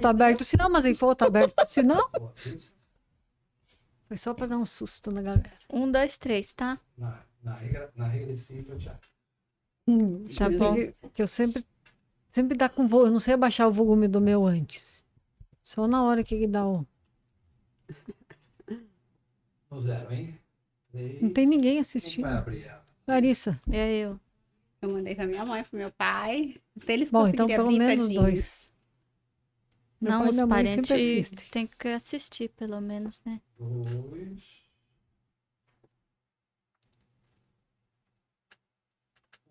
Tá aberto o sinal, mas ele falou, tá aberto o sinal. Foi só para dar um susto na galera. 1, 2, 3, tá? Na regra desse ciclo, Thiago. Tá bom. Que eu sempre dá com volume. Eu não sei abaixar o volume do meu antes. Só na hora que ele dá o... No 0, hein? Não tem ninguém Quem assistindo. vai abrir ela? Larissa. É eu. Eu mandei pra minha mãe, pro meu pai. Até eles Bom, então conseguirem pelo abrir, menos tadinhos. 2. Meu Não, pai e os minha mãe parentes sempre assistem. têm que assistir, pelo menos, né? 2.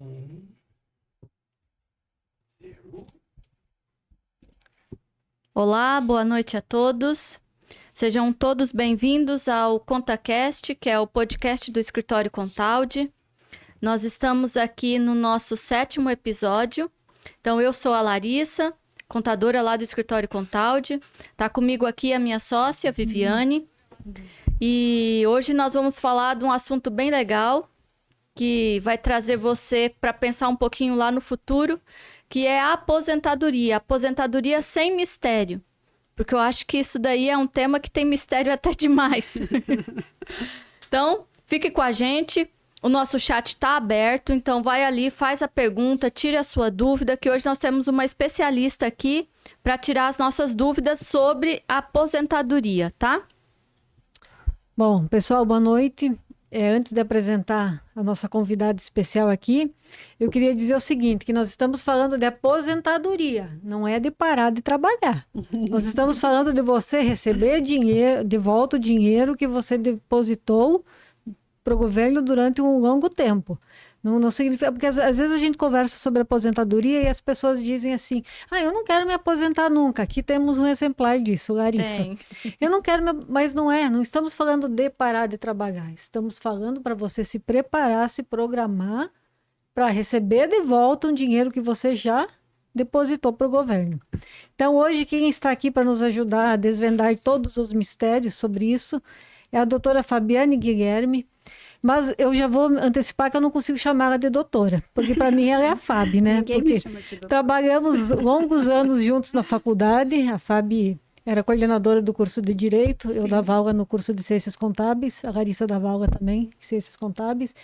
1. 0. Olá, boa noite a todos. Sejam todos bem-vindos ao ContaCast, que é o podcast do Escritório Contaldi. Nós estamos aqui no nosso 7º episódio. Então, eu sou a Larissa, contadora lá do Escritório Contaldi. Está comigo aqui a minha sócia, Viviane. E hoje nós vamos falar de um assunto bem legal, que vai trazer você para pensar um pouquinho lá no futuro, que é a aposentadoria. Aposentadoria sem mistério. Porque eu acho que isso daí é um tema que tem mistério até demais. Então, fique com a gente. O nosso chat está aberto, então vai ali, faz a pergunta, tire a sua dúvida, que hoje nós temos uma especialista aqui para tirar as nossas dúvidas sobre a aposentadoria, tá? Bom, pessoal, boa noite. Antes de apresentar a nossa convidada especial aqui, eu queria dizer o seguinte, que nós estamos falando de aposentadoria, não é de parar de trabalhar. Nós estamos falando de você receber dinheiro, de volta o dinheiro que você depositou para o governo durante um longo tempo. Não significa, porque às vezes a gente conversa sobre aposentadoria e as pessoas dizem assim, eu não quero me aposentar nunca. Aqui temos um exemplar disso, Larissa. Tem. Eu não quero, mas não estamos falando de parar de trabalhar. Estamos falando para você se preparar, se programar para receber de volta um dinheiro que você já depositou para o governo. Então, hoje, quem está aqui para nos ajudar a desvendar todos os mistérios sobre isso é a doutora Fabiane Guilherme. Mas eu já vou antecipar que eu não consigo chamar ela de doutora, porque para mim ela é a Fábio, né? Ninguém Porque me chama de doutora. trabalhamos longos anos juntos na faculdade. A Fábio era coordenadora do curso de Direito, eu dava aula no curso de Ciências Contábeis, a Larissa dava aula também em Ciências Contábeis,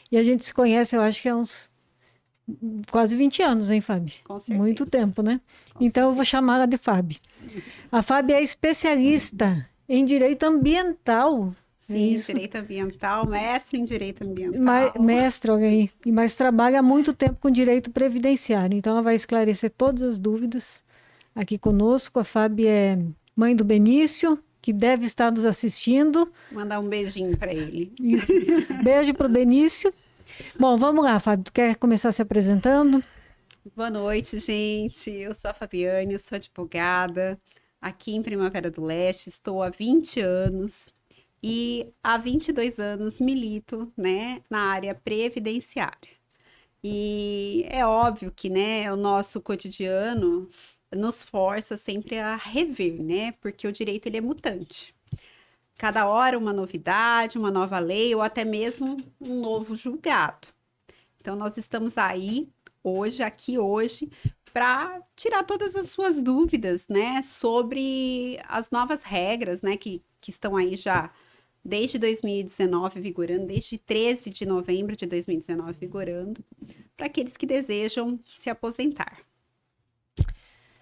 e a gente se conhece, eu acho que há uns quase 20 anos, hein, Fábio? Com certeza. Muito tempo, né? Então eu vou chamar ela de Fábio. A Fábio é especialista em Direito Ambiental. Sim, Isso. direito ambiental, mestre em direito ambiental. Mestre, olha aí. Mas trabalha há muito tempo com direito previdenciário. Então, ela vai esclarecer todas as dúvidas aqui conosco. A Fábio é mãe do Benício, que deve estar nos assistindo. Mandar um beijinho para ele. Isso. Beijo para o Benício. Bom, vamos lá, Fábio. Tu quer começar se apresentando? Boa noite, gente. Eu sou a Fabiane, eu sou advogada aqui em Primavera do Leste. Estou há 20 anos. E há 22 anos milito, né, na área previdenciária. E é óbvio que, né, o nosso cotidiano nos força sempre a rever, né, porque o direito ele é mutante. Cada hora uma novidade, uma nova lei ou até mesmo um novo julgado. Então nós estamos aí aqui hoje, para tirar todas as suas dúvidas, né, sobre as novas regras, né, que estão aí já desde 2019 vigorando, desde 13 de novembro de 2019 vigorando, para aqueles que desejam se aposentar.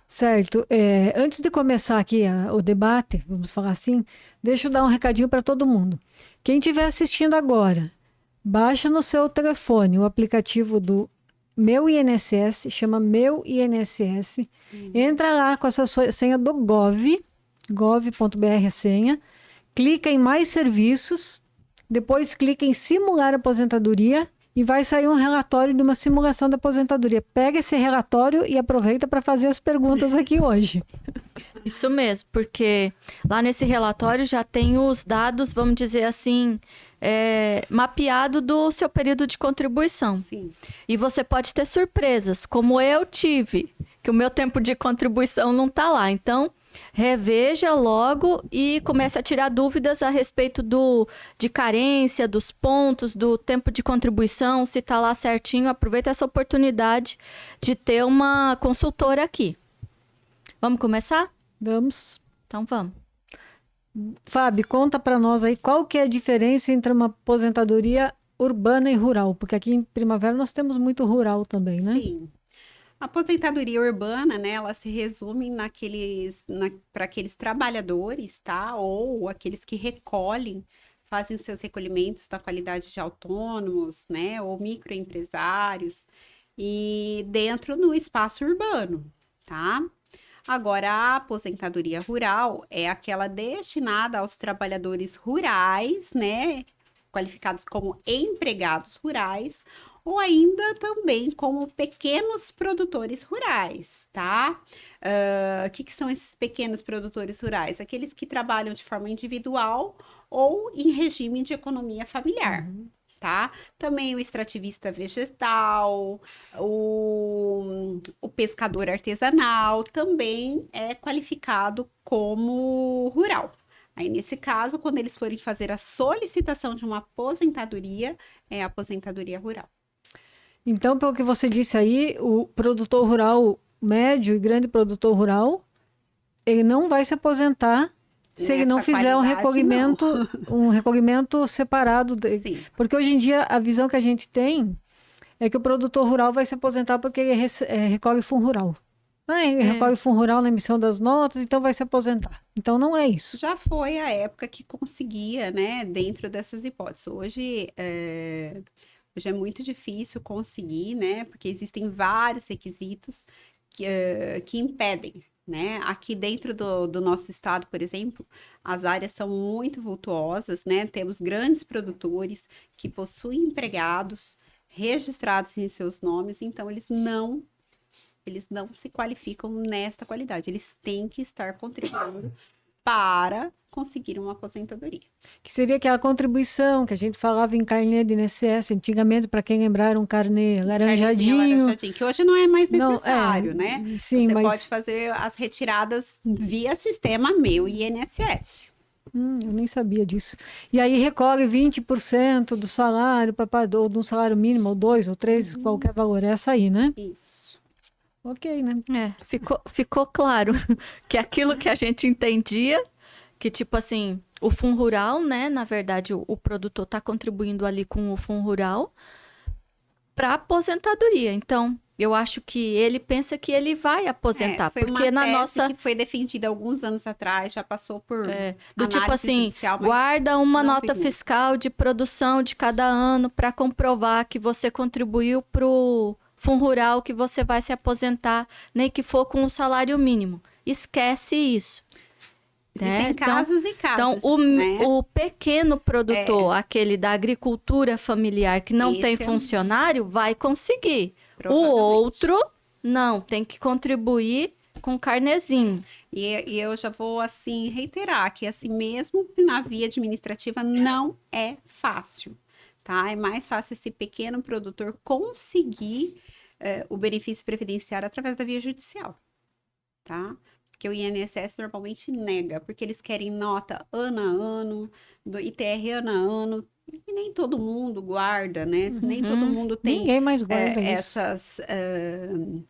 Certo. Antes de começar aqui o debate, vamos falar assim, deixa eu dar um recadinho para todo mundo. Quem estiver assistindo agora, baixa no seu telefone o aplicativo do Meu INSS, chama Meu INSS, entra lá com a sua senha do gov.br a senha, clica em mais serviços, depois clica em simular aposentadoria e vai sair um relatório de uma simulação da aposentadoria. Pega esse relatório e aproveita para fazer as perguntas aqui hoje. Isso mesmo, porque lá nesse relatório já tem os dados, vamos dizer assim, mapeado do seu período de contribuição. Sim. E você pode ter surpresas, como eu tive, que o meu tempo de contribuição não está lá. Então, reveja logo e comece a tirar dúvidas a respeito de carência, dos pontos, do tempo de contribuição, se está lá certinho. Aproveita essa oportunidade de ter uma consultora aqui. Vamos começar? Vamos. Então vamos. Fábio, conta para nós aí qual que é a diferença entre uma aposentadoria urbana e rural, porque aqui em Primavera nós temos muito rural também, né? Sim. A aposentadoria urbana, né, ela se resume para aqueles trabalhadores, tá? Ou aqueles que recolhem, fazem seus recolhimentos na qualidade de autônomos, né? Ou microempresários, e dentro no espaço urbano, tá? Agora, a aposentadoria rural é aquela destinada aos trabalhadores rurais, né? Qualificados como empregados rurais, ou ainda também como pequenos produtores rurais, tá? O que são esses pequenos produtores rurais? Aqueles que trabalham de forma individual ou em regime de economia familiar. Tá? Também o extrativista vegetal, o pescador artesanal também é qualificado como rural. Aí, nesse caso, quando eles forem fazer a solicitação de uma aposentadoria, é a aposentadoria rural. Então, pelo que você disse aí, o produtor rural médio e grande produtor rural, ele não vai se aposentar se ele não Nessa fizer qualidade, um recolhimento separado. Sim. Porque hoje em dia a visão que a gente tem é que o produtor rural vai se aposentar porque ele recolhe fundo rural. Ele recolhe fundo rural na emissão das notas, então vai se aposentar. Então não é isso. Já foi a época que conseguia, né, dentro dessas hipóteses. Hoje é muito difícil conseguir, né, porque existem vários requisitos que impedem, né? Aqui dentro do nosso estado, por exemplo, as áreas são muito vultuosas, né? Temos grandes produtores que possuem empregados registrados em seus nomes, então eles não se qualificam nesta qualidade. Eles têm que estar contribuindo para conseguir uma aposentadoria. Que seria aquela contribuição que a gente falava em carnê de INSS, antigamente, para quem lembrar, era um carnê laranjadinho. Que hoje não é mais necessário, né? Sim, Você mas... pode fazer as retiradas via sistema Meu INSS. Eu nem sabia disso. E aí recolhe 20% do salário, ou de um salário mínimo, ou 2, ou 3, qualquer valor. É essa aí, né? Isso. Ok, né? Ficou claro que aquilo que a gente entendia, que tipo assim, o fundo rural, né? Na verdade, o produtor está contribuindo ali com o fundo rural para aposentadoria. Então, eu acho que ele pensa que ele vai aposentar, Foi porque uma na tese nossa que foi defendida alguns anos atrás, já passou por do tipo análise assim, judicial, mas guarda uma não nota figura. fiscal de produção de cada ano para comprovar que você contribuiu pro fundo rural, que você vai se aposentar, nem que for com um salário mínimo. Esquece isso. Existem né? casos e Então, casos, né? o pequeno produtor, aquele da agricultura familiar que não tem Esse é funcionário, vai conseguir. O Provavelmente. outro, não, tem que contribuir com carnezinho. E eu já vou, assim, reiterar que, assim, mesmo na via administrativa, não é fácil, tá? É mais fácil esse pequeno produtor conseguir o benefício previdenciário através da via judicial, tá? Porque o INSS normalmente nega, porque eles querem nota ano a ano, do ITR ano a ano, e nem todo mundo guarda, né? Nem todo mundo tem Ninguém mais guarda isso. essas,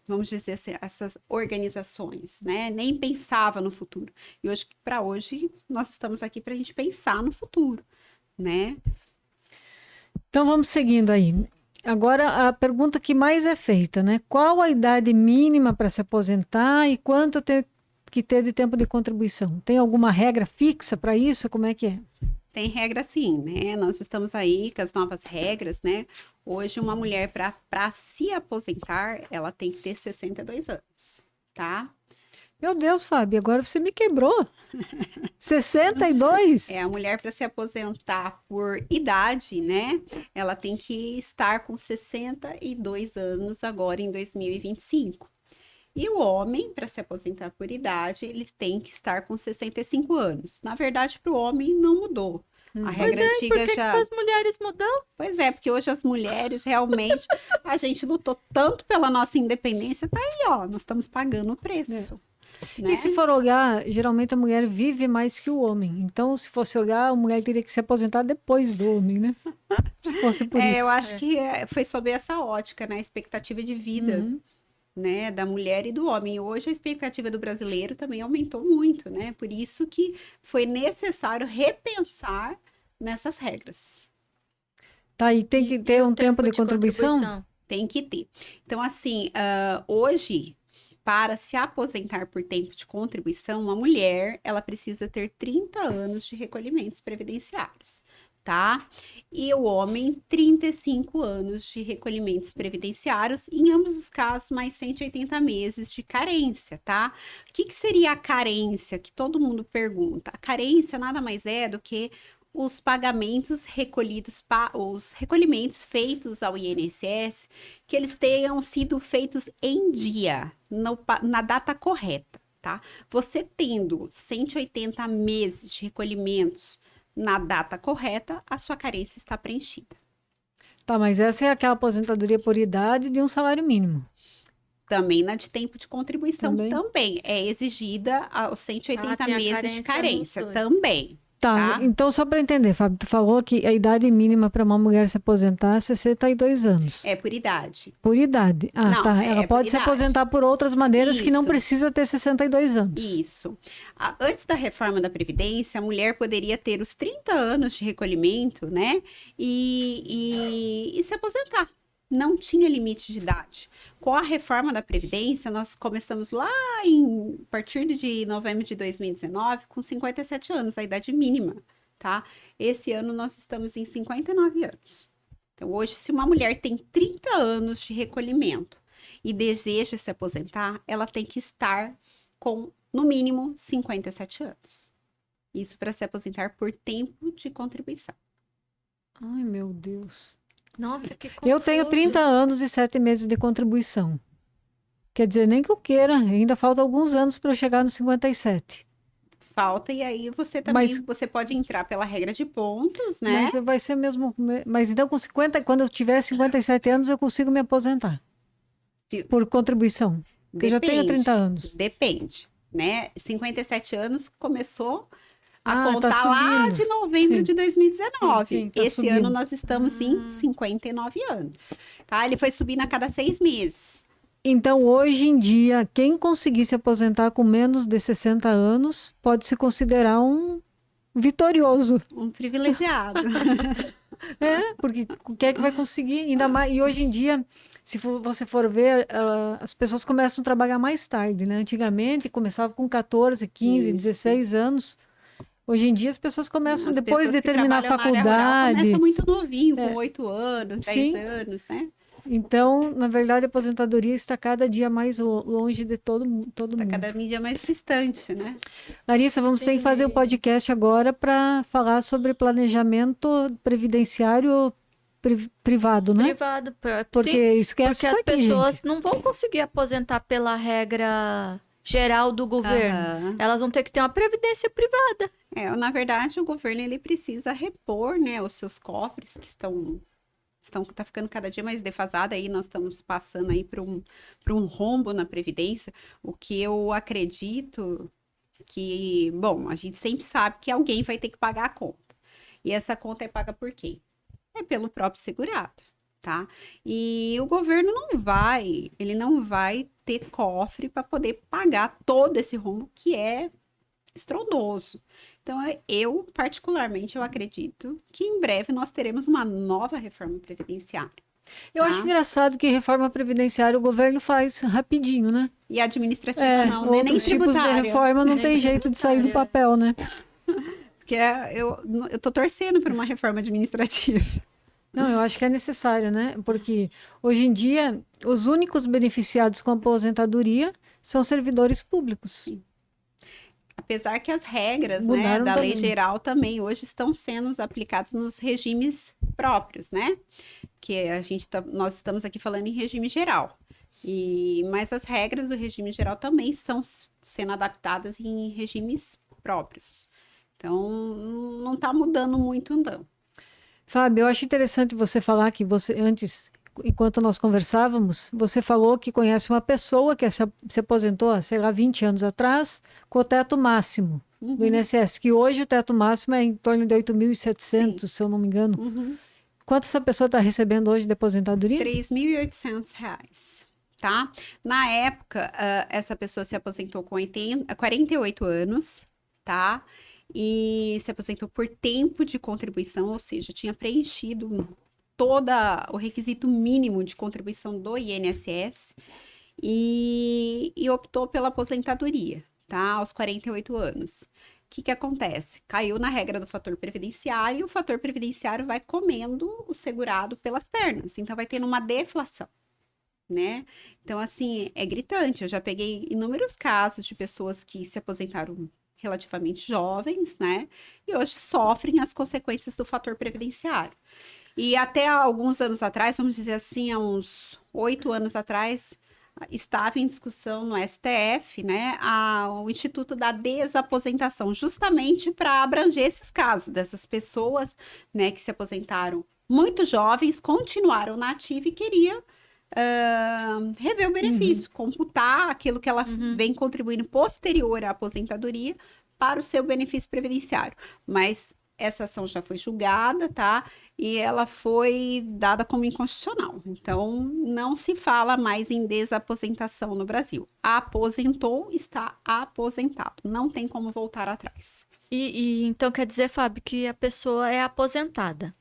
vamos dizer assim, essas organizações, né? Nem pensava no futuro. E hoje, para hoje, nós estamos aqui para a gente pensar no futuro, né? Então vamos seguindo aí. Agora a pergunta que mais é feita, né? Qual a idade mínima para se aposentar e quanto tem que ter de tempo de contribuição? Tem alguma regra fixa para isso? Como é que é? Tem regra sim, né? Nós estamos aí com as novas regras, né? Hoje, uma mulher, para se aposentar, ela tem que ter 62 anos, tá? Meu Deus, Fábio, agora você me quebrou. 62? A mulher, para se aposentar por idade, né? Ela tem que estar com 62 anos agora em 2025. E o homem, para se aposentar por idade, ele tem que estar com 65 anos. Na verdade, para o homem não mudou. A regra antiga por que já. que as mulheres mudam? Pois é, porque hoje as mulheres realmente a gente lutou tanto pela nossa independência, tá aí, ó, nós estamos pagando o preço. Né? E se for olhar, geralmente a mulher vive mais que o homem. Então, se fosse olhar, a mulher teria que se aposentar depois do homem, né? Se fosse por isso. Eu acho que foi sob essa ótica, né? A expectativa de vida. né, da mulher e do homem. Hoje a expectativa do brasileiro também aumentou muito, né? Por isso que foi necessário repensar nessas regras. Tá, e tem que ter um tempo de contribuição? Tem que ter. Então, assim, hoje, para se aposentar por tempo de contribuição, uma mulher, ela precisa ter 30 anos de recolhimentos previdenciários, tá? E o homem, 35 anos de recolhimentos previdenciários, em ambos os casos, mais 180 meses de carência, tá? O que seria a carência? Que todo mundo pergunta. A carência nada mais é do que os pagamentos recolhidos, os recolhimentos feitos ao INSS, que eles tenham sido feitos em dia, na data correta, tá? Você tendo 180 meses de recolhimentos na data correta, a sua carência está preenchida. Tá, mas essa é aquela aposentadoria por idade de um salário mínimo. Também na de tempo de contribuição também é exigida os 180 meses de carência também. Tá, então só para entender, Fábio, tu falou que a idade mínima para uma mulher se aposentar é 62 anos. É por idade. Por idade. Ah, não, tá. Ela pode se aposentar por outras maneiras que não precisa ter 62 anos. Isso. Antes da reforma da Previdência, a mulher poderia ter os 30 anos de recolhimento, né? E se aposentar. Não tinha limite de idade. Com a reforma da Previdência, nós começamos lá a partir de novembro de 2019, com 57 anos, a idade mínima, tá? Esse ano nós estamos em 59 anos. Então, hoje, se uma mulher tem 30 anos de recolhimento e deseja se aposentar, ela tem que estar com, no mínimo, 57 anos. Isso para se aposentar por tempo de contribuição. Ai, meu Deus. Nossa, que confuso. Eu tenho 30 anos e 7 meses de contribuição. Quer dizer, nem que eu queira, ainda falta alguns anos para eu chegar nos 57. Falta, e aí você também você pode entrar pela regra de pontos, né? Mas vai ser mesmo. Mas então, com 50, quando eu tiver 57 anos, eu consigo me aposentar. Por contribuição. Porque eu já tenho 30 anos. Depende, né? 57 anos começou a contar tá lá de novembro de 2019. Sim, tá Esse subindo. ano nós estamos em 59 anos. Tá? Ele foi subindo a cada 6 meses. Então, hoje em dia, quem conseguir se aposentar com menos de 60 anos pode se considerar um vitorioso. Um privilegiado. Porque quem é que vai conseguir? Ainda mais, e hoje em dia, se você for ver, as pessoas começam a trabalhar mais tarde, né? Antigamente, começava com 14, 15, 16 anos. Hoje em dia as pessoas começam depois de terminar a faculdade. Começa muito novinho, com 8 anos, 10 anos, né? Então, na verdade, a aposentadoria está cada dia mais longe de todo mundo. Está cada dia mais distante, né? Larissa, vamos ter que fazer um podcast agora para falar sobre planejamento previdenciário privado, né? Privado, porque esquece porque isso as aqui, pessoas gente. não vão conseguir aposentar pela regra geral do governo. Elas vão ter que ter uma previdência privada. Na verdade, o governo ele precisa repor, né, os seus cofres que tá ficando cada dia mais defasado. Aí nós estamos passando aí para um rombo na previdência, o que eu acredito que, bom, a gente sempre sabe que alguém vai ter que pagar a conta. E essa conta é paga por quem? É pelo próprio segurado, tá? E o governo não vai ter cofre para poder pagar todo esse rombo que é estrondoso. Então, eu, particularmente, eu acredito que em breve nós teremos uma nova reforma previdenciária. Eu acho engraçado que reforma previdenciária o governo faz rapidinho, né? E a administrativa não, né? Nem Outros tipos de reforma não tem jeito de sair do papel, né? Porque eu tô torcendo por uma reforma administrativa. Não, eu acho que é necessário, né? Porque hoje em dia, os únicos beneficiados com a aposentadoria são servidores públicos. Sim. Apesar que as regras, né, da lei geral também hoje estão sendo aplicadas nos regimes próprios, né? Que nós estamos aqui falando em regime geral. Mas as regras do regime geral também estão sendo adaptadas em regimes próprios. Então, não está mudando muito, não. Fábio, eu acho interessante você falar que você, antes, enquanto nós conversávamos, você falou que conhece uma pessoa que se aposentou, sei lá, 20 anos atrás, com o teto máximo do INSS, que hoje o teto máximo é em torno de 8.700, se eu não me engano. Quanto essa pessoa está recebendo hoje de aposentadoria? R$ 3.800. tá? Na época, essa pessoa se aposentou com 48 anos, tá? E se aposentou por tempo de contribuição, ou seja, tinha preenchido todo o requisito mínimo de contribuição do INSS e optou pela aposentadoria, tá? Aos 48 anos. O que acontece? Caiu na regra do fator previdenciário e o fator previdenciário vai comendo o segurado pelas pernas. Então, vai tendo uma deflação, né? Então, assim, é gritante. Eu já peguei inúmeros casos de pessoas que se aposentaram relativamente jovens, né? E hoje sofrem as consequências do fator previdenciário. E até alguns anos atrás, vamos dizer assim, há uns 8 anos atrás, estava em discussão no STF, né, o Instituto da Desaposentação, justamente para abranger esses casos dessas pessoas, né, que se aposentaram muito jovens, continuaram na ativa e queria rever o benefício, computar aquilo que ela vem contribuindo posterior à aposentadoria para o seu benefício previdenciário. Mas essa ação já foi julgada, tá? E ela foi dada como inconstitucional. Então, não se fala mais em desaposentação no Brasil. Aposentou, está aposentado. Não tem como voltar atrás. E então quer dizer, Fábio, que a pessoa é aposentada.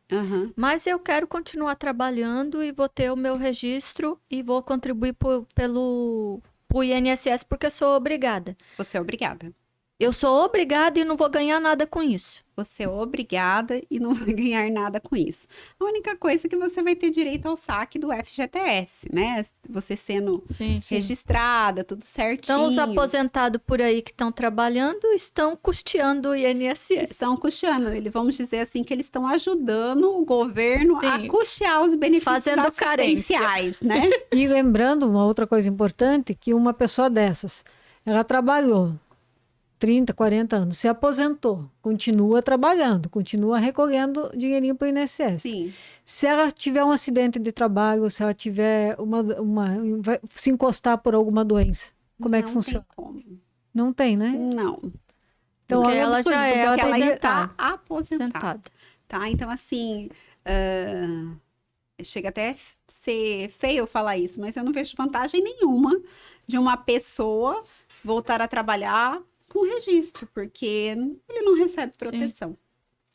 Mas eu quero continuar trabalhando e vou ter o meu registro e vou contribuir pelo INSS porque eu sou obrigada. Você é obrigada. Eu sou obrigada e não vou ganhar nada com isso. Você é obrigada e não vai ganhar nada com isso. A única coisa é que você vai ter direito ao saque do FGTS, né? Você sendo registrada, tudo certinho. Então, os aposentados por aí que estão trabalhando estão custeando o INSS. Estão custeando. Vamos dizer assim que eles estão ajudando o governo a custear os benefícios assistenciais, né? E lembrando uma outra coisa importante, que uma pessoa dessas, ela trabalhou 30, 40 anos, se aposentou, continua trabalhando, continua recolhendo dinheirinho para o INSS. Sim. Se ela tiver um acidente de trabalho, se ela tiver se encostar por alguma doença, como é que funciona? Não tem como. Não tem, né? Não. Então, porque ela já é porque ela está aposentada. Tá? Então, assim, chega até ser feio eu falar isso, mas eu não vejo vantagem nenhuma de uma pessoa voltar a trabalhar com registro, porque ele não recebe proteção,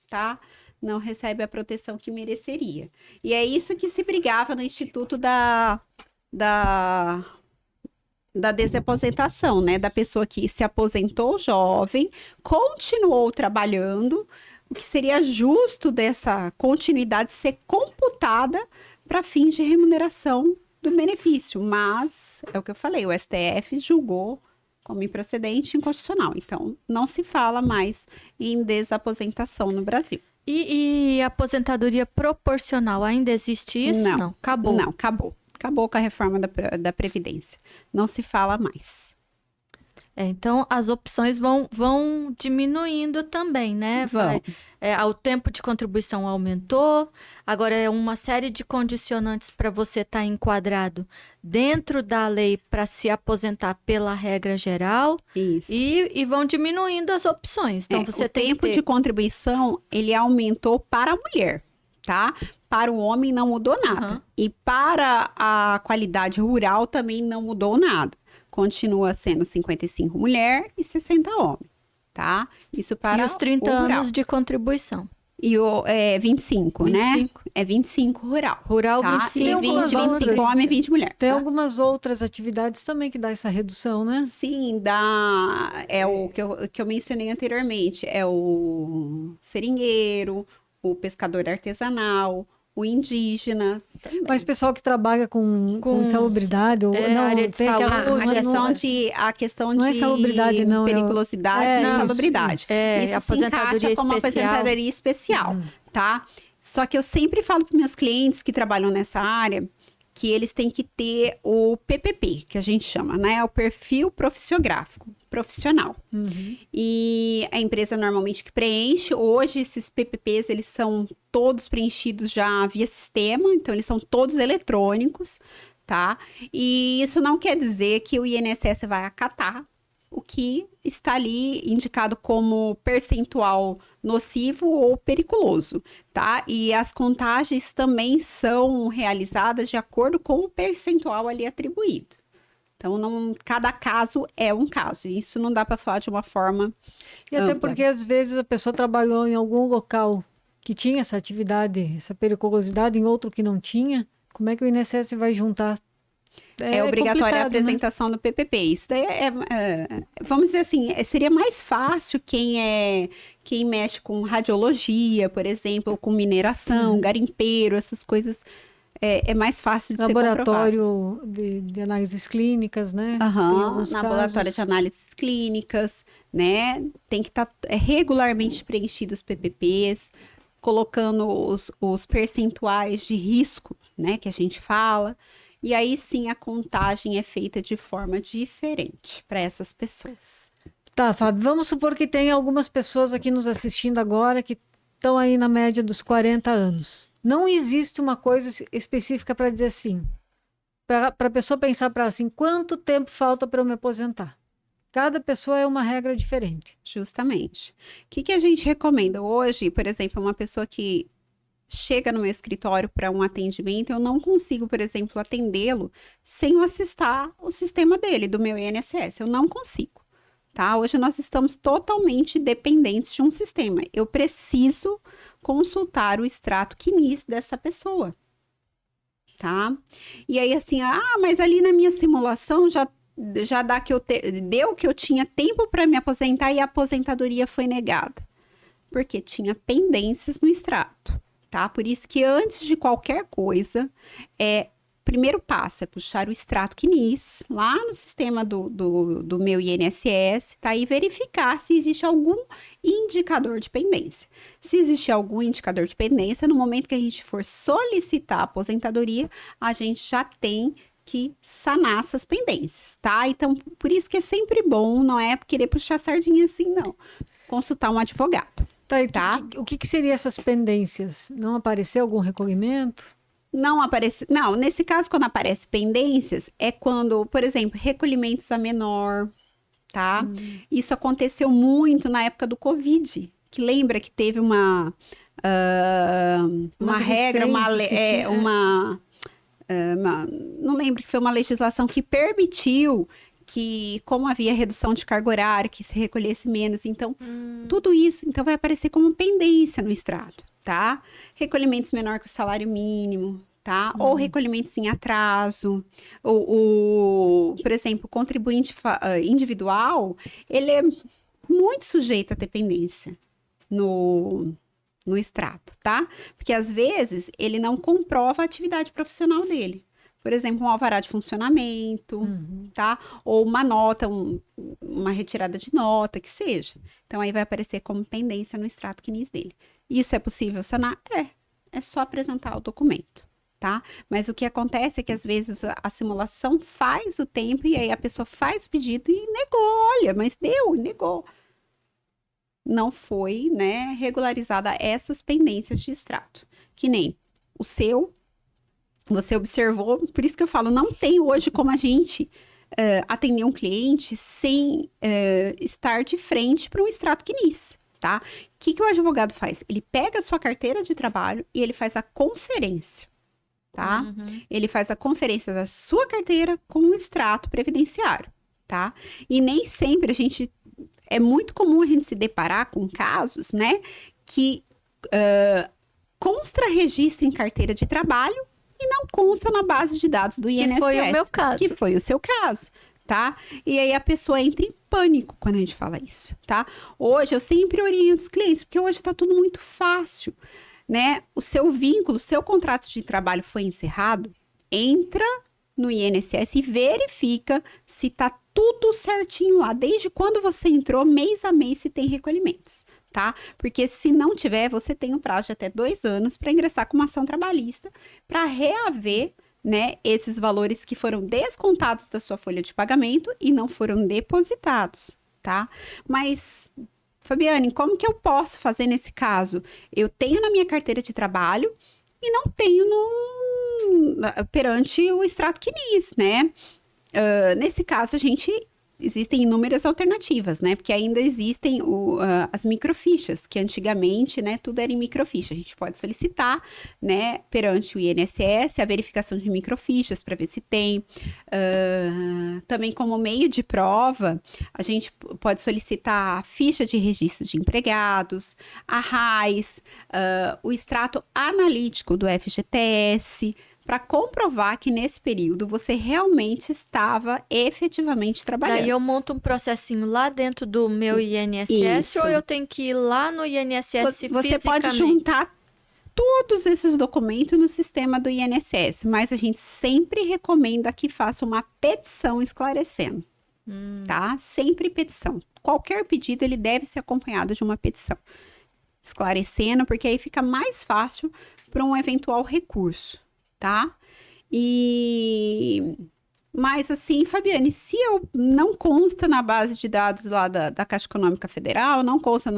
tá? Não recebe a proteção que mereceria. E é isso que se brigava no Instituto da desaposentação, né? Da pessoa que se aposentou jovem, continuou trabalhando, o que seria justo dessa continuidade ser computada para fins de remuneração do benefício. Mas, é o que eu falei, o STF julgou como improcedente e inconstitucional. Então, não se fala mais em desaposentação no Brasil. E aposentadoria proporcional, ainda existe isso? Não, acabou. Não, acabou. Acabou com a reforma da Previdência. Não se fala mais. Então, as opções vão diminuindo também, né? Vão. O tempo de contribuição aumentou, agora é uma série de condicionantes para você estar enquadrado dentro da lei para se aposentar pela regra geral. Isso. E vão diminuindo as opções. Então, você tem o tempo de contribuição, ele aumentou para a mulher, tá? Para o homem não mudou nada. E para a qualidade rural também não mudou nada. Continua sendo 55 mulher e 60 homem, tá? Isso para os 30 anos de contribuição. E 25, né? É 25 rural. Rural, tá? 25. E 25 homem e 20 mulher. Tem tá? algumas outras atividades também que dá essa redução, né? Sim, dá. É o que eu mencionei anteriormente. É o seringueiro, o pescador artesanal, o indígena. Também. Mas pessoal que trabalha com insalubridade, área de saúde. A questão não de é insalubridade, não, periculosidade e insalubridade. Isso aposentadoria se encaixa como aposentadoria especial, tá? Só que eu sempre falo para meus clientes que trabalham nessa área que eles têm que ter o PPP, que a gente chama, né? O perfil profissiográfico, profissional. E a empresa normalmente que preenche, hoje esses PPPs, eles são todos preenchidos já via sistema, então eles são todos eletrônicos, tá? E isso não quer dizer que o INSS vai acatar o que está ali indicado como percentual nocivo ou periculoso, tá? E as contagens também são realizadas de acordo com o percentual ali atribuído. Então, cada caso é um caso. Isso não dá para falar de uma forma E até ampla. porque às vezes a pessoa trabalhou em algum local que tinha essa atividade, essa periculosidade, em outro que não tinha. Como é que o INSS vai juntar? É obrigatória a complicado, né? apresentação do PPP. Isso daí vamos dizer assim, seria mais fácil quem mexe com radiologia, por exemplo, ou com mineração, garimpeiro, essas coisas, é mais fácil de ser comprovado. Laboratório de análises clínicas, né? Tem alguns Laboratório casos. de análises clínicas, né? Tem que estar regularmente preenchidos os PPPs, colocando os percentuais de risco, né? Que a gente fala. E aí sim a contagem é feita de forma diferente para essas pessoas. Tá, Fábio, vamos supor que tem algumas pessoas aqui nos assistindo agora que estão aí na média dos 40 anos. Não existe uma coisa específica para dizer assim, para a pessoa pensar para assim, quanto tempo falta para eu me aposentar? Cada pessoa é uma regra diferente. Justamente. O que a gente recomenda hoje, por exemplo, uma pessoa que chega no meu escritório para um atendimento, eu não consigo, por exemplo, atendê-lo sem eu acessar o sistema dele, do meu INSS. Eu não consigo, tá? Hoje nós estamos totalmente dependentes de um sistema. Eu preciso consultar o extrato CNIS dessa pessoa, tá? E aí, assim, mas ali na minha simulação já dá deu que eu tinha tempo para me aposentar e a aposentadoria foi negada. Porque tinha pendências no extrato. Tá? Por isso que antes de qualquer coisa, primeiro passo é puxar o extrato CNIS lá no sistema do meu INSS, tá? E verificar se existe algum indicador de pendência. Se existe algum indicador de pendência, no momento que a gente for solicitar a aposentadoria, a gente já tem que sanar essas pendências, tá? Então, por isso que é sempre bom, não é querer puxar sardinha assim, não. Consultar um advogado. Tá, e Tá. o que seriam essas pendências? Não apareceu algum recolhimento? Não aparece. Não, nesse caso, quando aparece pendências, é quando, por exemplo, recolhimentos a menor, tá? Isso aconteceu muito na época do Covid, que lembra que teve uma Umas regra, recentes que tinha, não lembro que foi uma legislação que permitiu que, como havia redução de carga horária, que se recolhesse menos, então, tudo isso, então vai aparecer como pendência no extrato, tá? Recolhimentos menor que o salário mínimo, tá? Ou recolhimentos em atraso, por exemplo, o contribuinte individual, ele é muito sujeito a ter pendência no extrato, tá? Porque, às vezes, ele não comprova a atividade profissional dele. Por exemplo, um alvará de funcionamento, tá? Ou uma nota, uma retirada de nota, que seja. Então, aí vai aparecer como pendência no extrato CNIS dele. Isso é possível sanar? É só apresentar o documento, tá? Mas o que acontece é que, às vezes, a simulação faz o tempo e aí a pessoa faz o pedido e negou. Olha, mas negou. Não foi, né, regularizada essas pendências de extrato. Que nem o seu... Você observou, por isso que eu falo, não tem hoje como a gente atender um cliente sem estar de frente para um extrato CNIS, tá? O que o advogado faz? Ele pega a sua carteira de trabalho e ele faz a conferência, tá? Ele faz a conferência da sua carteira com o extrato previdenciário, tá? E nem sempre é muito comum a gente se deparar com casos, né, que consta registro em carteira de trabalho e não consta na base de dados do INSS. Que foi o meu caso. Que foi o seu caso, tá? E aí a pessoa entra em pânico quando a gente fala isso, tá? Hoje eu sempre oriento os clientes, porque hoje tá tudo muito fácil, né? O seu vínculo, o seu contrato de trabalho foi encerrado, entra no INSS e verifica se tá tudo certinho lá, desde quando você entrou, mês a mês, se tem recolhimentos, tá? Porque se não tiver, você tem um prazo de até 2 anos para ingressar com uma ação trabalhista para reaver, né, esses valores que foram descontados da sua folha de pagamento e não foram depositados, tá? Mas, Fabiane, como que eu posso fazer nesse caso? Eu tenho na minha carteira de trabalho e não tenho perante o extrato CNIS, né? Nesse caso, a gente existem inúmeras alternativas, né? Porque ainda existem as microfichas, que antigamente, né, tudo era em microficha. A gente pode solicitar, né, perante o INSS, a verificação de microfichas para ver se tem. Também como meio de prova, a gente pode solicitar a ficha de registro de empregados, a RAIS, o extrato analítico do FGTS, para comprovar que nesse período você realmente estava efetivamente trabalhando. Daí eu monto um processinho lá dentro do meu INSS Isso. ou eu tenho que ir lá no INSS Você fisicamente? pode juntar todos esses documentos no sistema do INSS, mas a gente sempre recomenda que faça uma petição esclarecendo, tá? Sempre petição. Qualquer pedido, ele deve ser acompanhado de uma petição esclarecendo, porque aí fica mais fácil para um eventual recurso, tá? Mas assim, Fabiane, se eu não consta na base de dados lá da Caixa Econômica Federal, não consta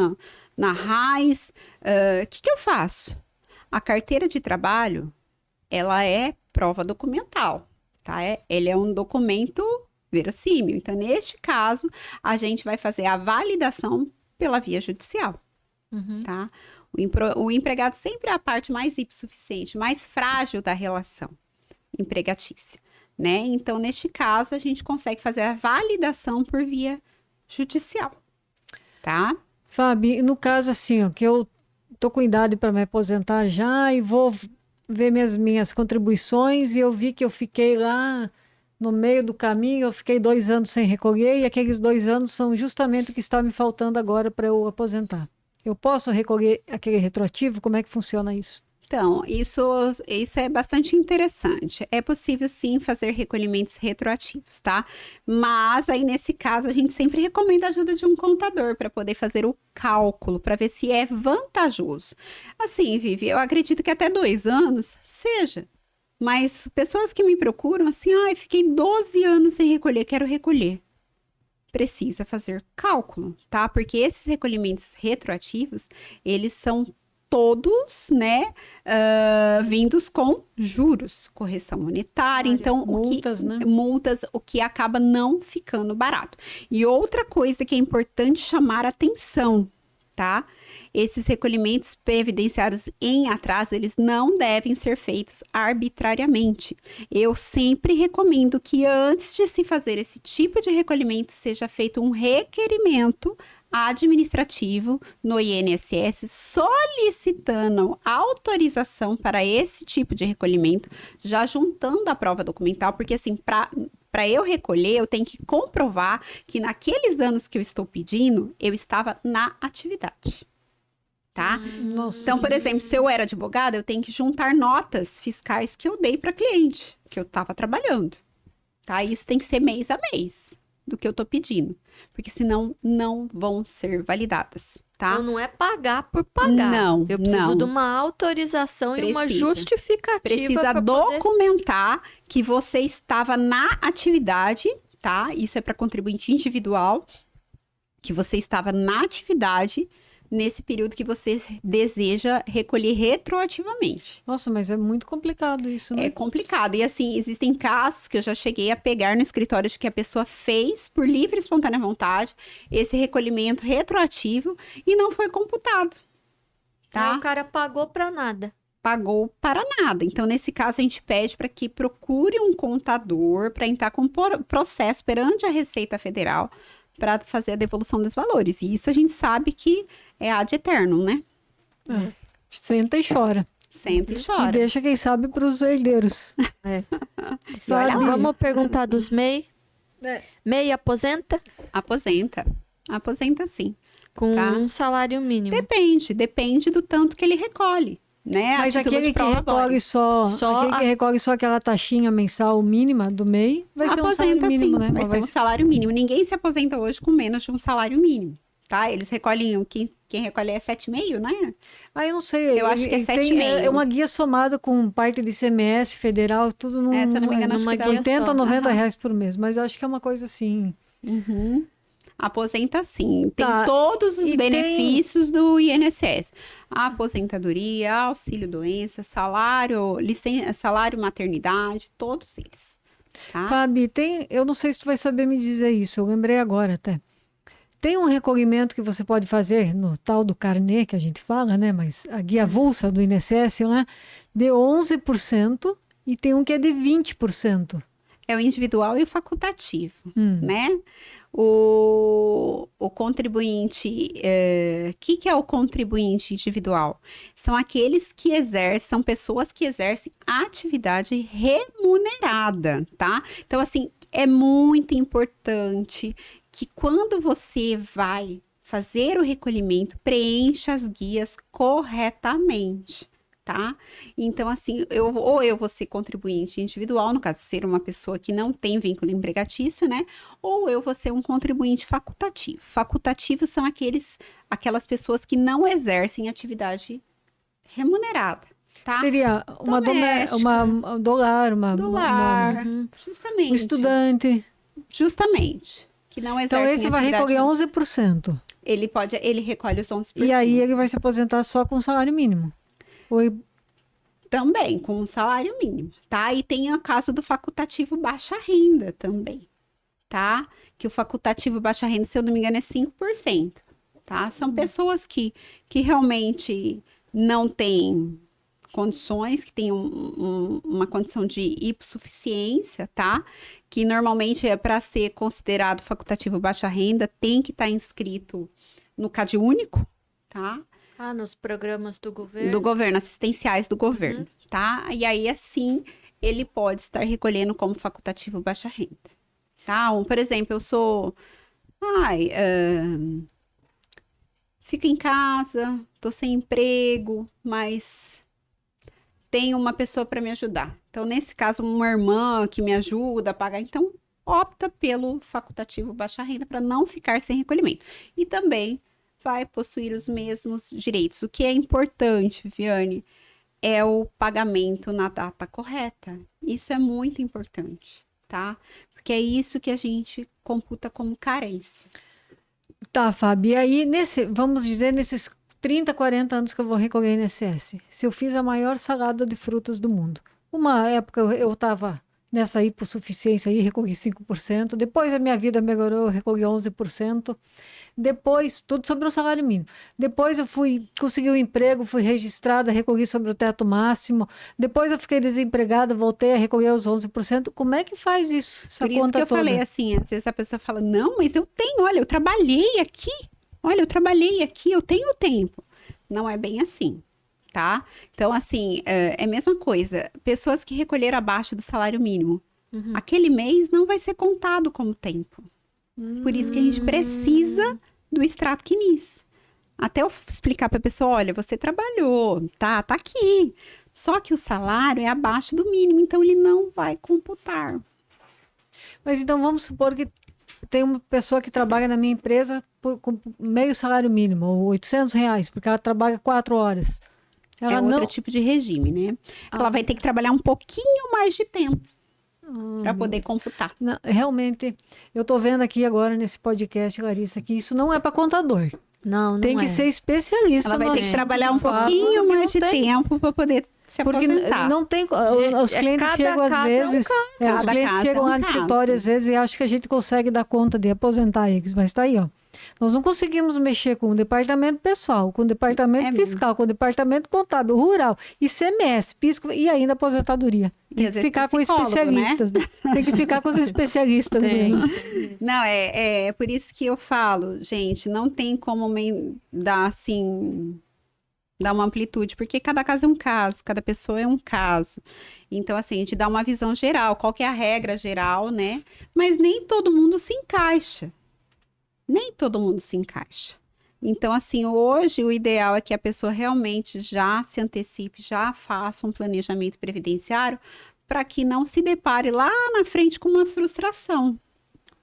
na RAIS, o que eu faço? A carteira de trabalho, ela é prova documental, tá? Ele é um documento verossímil. Então, neste caso, a gente vai fazer a validação pela via judicial, tá? O empregado sempre é a parte mais hipossuficiente, mais frágil da relação empregatícia, né? Então, neste caso, a gente consegue fazer a validação por via judicial, tá? Fábio, no caso assim, ó, que eu tô com idade para me aposentar já e vou ver minhas contribuições e eu vi que eu fiquei lá no meio do caminho, eu fiquei 2 anos sem recolher e aqueles 2 anos são justamente o que está me faltando agora para eu aposentar. Eu posso recolher aquele retroativo? Como é que funciona isso? Então, isso é bastante interessante. É possível, sim, fazer recolhimentos retroativos, tá? Mas, aí, nesse caso, a gente sempre recomenda a ajuda de um contador para poder fazer o cálculo, para ver se é vantajoso. Assim, Vivi, eu acredito que até 2 anos seja. Mas pessoas que me procuram, assim, fiquei 12 anos sem recolher, quero recolher. Precisa fazer cálculo, tá? Porque esses recolhimentos retroativos, eles são todos, né, vindos com juros, correção monetária, então multas, né? Multas, o que acaba não ficando barato. E outra coisa que é importante chamar a atenção, tá? Esses recolhimentos previdenciários em atraso, eles não devem ser feitos arbitrariamente. Eu sempre recomendo que antes de se fazer esse tipo de recolhimento, seja feito um requerimento administrativo no INSS solicitando autorização para esse tipo de recolhimento, já juntando a prova documental, porque assim, para eu recolher, eu tenho que comprovar que naqueles anos que eu estou pedindo, eu estava na atividade. Tá? Nossa, Então, por exemplo, se eu era advogada, eu tenho que juntar notas fiscais que eu dei para cliente, que eu estava trabalhando. Tá? Isso tem que ser mês a mês do que eu tô pedindo, porque senão não vão ser validadas, tá? Então, não é pagar por pagar. Não, eu preciso não. de uma autorização e uma justificativa. Precisa documentar que você estava na atividade, tá? Isso é para contribuinte individual, que você estava na atividade nesse período que você deseja recolher retroativamente. Nossa, mas é muito complicado isso, né? É complicado. E assim, existem casos que eu já cheguei a pegar no escritório de que a pessoa fez por livre e espontânea vontade esse recolhimento retroativo e não foi computado. Tá? Aí o cara pagou para nada. Pagou para nada. Então, nesse caso, a gente pede para que procure um contador para entrar com processo perante a Receita Federal para fazer a devolução dos valores. E isso a gente sabe que é ad eternum, né? Senta e chora. Senta e E chora. deixa, quem sabe, para os herdeiros. E olha lá. Vamos perguntar dos MEI. MEI aposenta Aposenta. Aposenta sim. com Tá. um salário mínimo. Depende do tanto que ele recolhe, né? Mas A título aquele de que prova recolhe vale. aquele que recolhe só aquela taxinha mensal mínima do MEI, vai ser um salário Aposenta mínimo, sim, né? vai Mas ser um salário mínimo. Ninguém se aposenta hoje com menos de um salário mínimo, tá? Eles recolhem, quem recolhe é 7,5, né? eu não sei. Eu acho que é tem 7,5. É uma guia somada com parte de ICMS federal, tudo num, Se eu não me engano, acho numa que dá guia 80, só. 90 reais por mês. Mas eu acho que é uma coisa assim. Uhum. Aposenta sim. Tem Tá. todos os E benefícios do INSS. A aposentadoria, auxílio doença, salário maternidade, todos eles. tá? Fabi, eu não sei se tu vai saber me dizer isso, eu lembrei agora até. Tem um recolhimento que você pode fazer no tal do carnê que a gente fala, né? Mas a guia avulsa do INSS lá, de 11% e tem um que é de 20%. É o individual e o facultativo, né? O contribuinte, que é o contribuinte individual? São aqueles que são pessoas que exercem atividade remunerada, tá? Então, assim, é muito importante que quando você vai fazer o recolhimento, preencha as guias corretamente, tá? Então, assim, eu vou ser contribuinte individual, no caso, ser uma pessoa que não tem vínculo empregatício, né? Ou eu vou ser um contribuinte facultativo. Facultativos são aquelas pessoas que não exercem atividade remunerada, tá? Seria uma justamente. um estudante. Justamente. Que não Então, exercem esse vai atividade recolher 11%. Ele recolhe os 11%. E aí ele vai se aposentar só com salário mínimo. Também, com um salário mínimo, tá? E tem o caso do facultativo baixa renda também, tá? Que o facultativo baixa renda, se eu não me engano, é 5%, tá? São pessoas que realmente não têm condições, que têm uma condição de hipossuficiência, tá? Que normalmente é para ser considerado facultativo baixa renda, tem que estar inscrito no CadÚnico, tá? Nos programas do governo. Do governo, assistenciais do governo, tá? E aí, assim, ele pode estar recolhendo como facultativo baixa renda, tá? Por exemplo, eu sou... fico em casa, tô sem emprego, mas tenho uma pessoa para me ajudar. Então, nesse caso, uma irmã que me ajuda a pagar, então, opta pelo facultativo baixa renda para não ficar sem recolhimento. E também vai possuir os mesmos direitos. O que é importante, Viane, é o pagamento na data correta. Isso é muito importante, tá? Porque é isso que a gente computa como carência. Tá, Fábio. E aí, vamos dizer, nesses 30, 40 anos que eu vou recolher INSS, se eu fiz a maior salada de frutas do mundo. Uma época eu estava nessa hipossuficiência aí, recolhi 5%. Depois a minha vida melhorou, eu recolhi 11%. Depois, tudo sobre o salário mínimo. Depois eu consegui um emprego, fui registrada, recolhi sobre o teto máximo. Depois eu fiquei desempregada, voltei a recolher os 11%. Como é que faz isso? Por isso que eu falei assim, às vezes a pessoa fala, não, mas eu tenho, olha, eu trabalhei aqui, eu tenho tempo. Não é bem assim, tá? Então, assim, é a mesma coisa. Pessoas que recolheram abaixo do salário mínimo, aquele mês não vai ser contado como tempo. Por isso que a gente precisa do extrato quinis. Até eu explicar para a pessoa, olha, você trabalhou, tá aqui. Só que o salário é abaixo do mínimo, então ele não vai computar. Mas então vamos supor que tem uma pessoa que trabalha na minha empresa com meio salário mínimo, ou R$800, porque ela trabalha 4 horas. Ela outro tipo de regime, né? Ela vai ter que trabalhar um pouquinho mais de tempo para poder computar. Não, realmente, eu estou vendo aqui agora nesse podcast, Larissa, que isso não é para contador. Não Tem que ser especialista. Ela vai ter que trabalhar um pouquinho mais de tempo para poder se aposentar. Porque não tem... Os clientes chegam às vezes... os clientes chegam lá no escritório às vezes e acham que a gente consegue dar conta de aposentar eles. Mas tá aí, ó. Nós não conseguimos mexer com o departamento pessoal, com o departamento fiscal, com o departamento contábil, rural, ICMS, pisco e ainda aposentadoria. Tem que ficar com especialistas. Né? Tem que ficar com os especialistas mesmo. Não, é por isso que eu falo, gente, não tem como dar assim... dar uma amplitude, porque cada caso é um caso, cada pessoa é um caso. Então, assim, a gente dá uma visão geral, qual que é a regra geral, né? Mas nem todo mundo se encaixa. Nem todo mundo se encaixa. Então, assim, hoje o ideal é que a pessoa realmente já se antecipe, já faça um planejamento previdenciário para que não se depare lá na frente com uma frustração.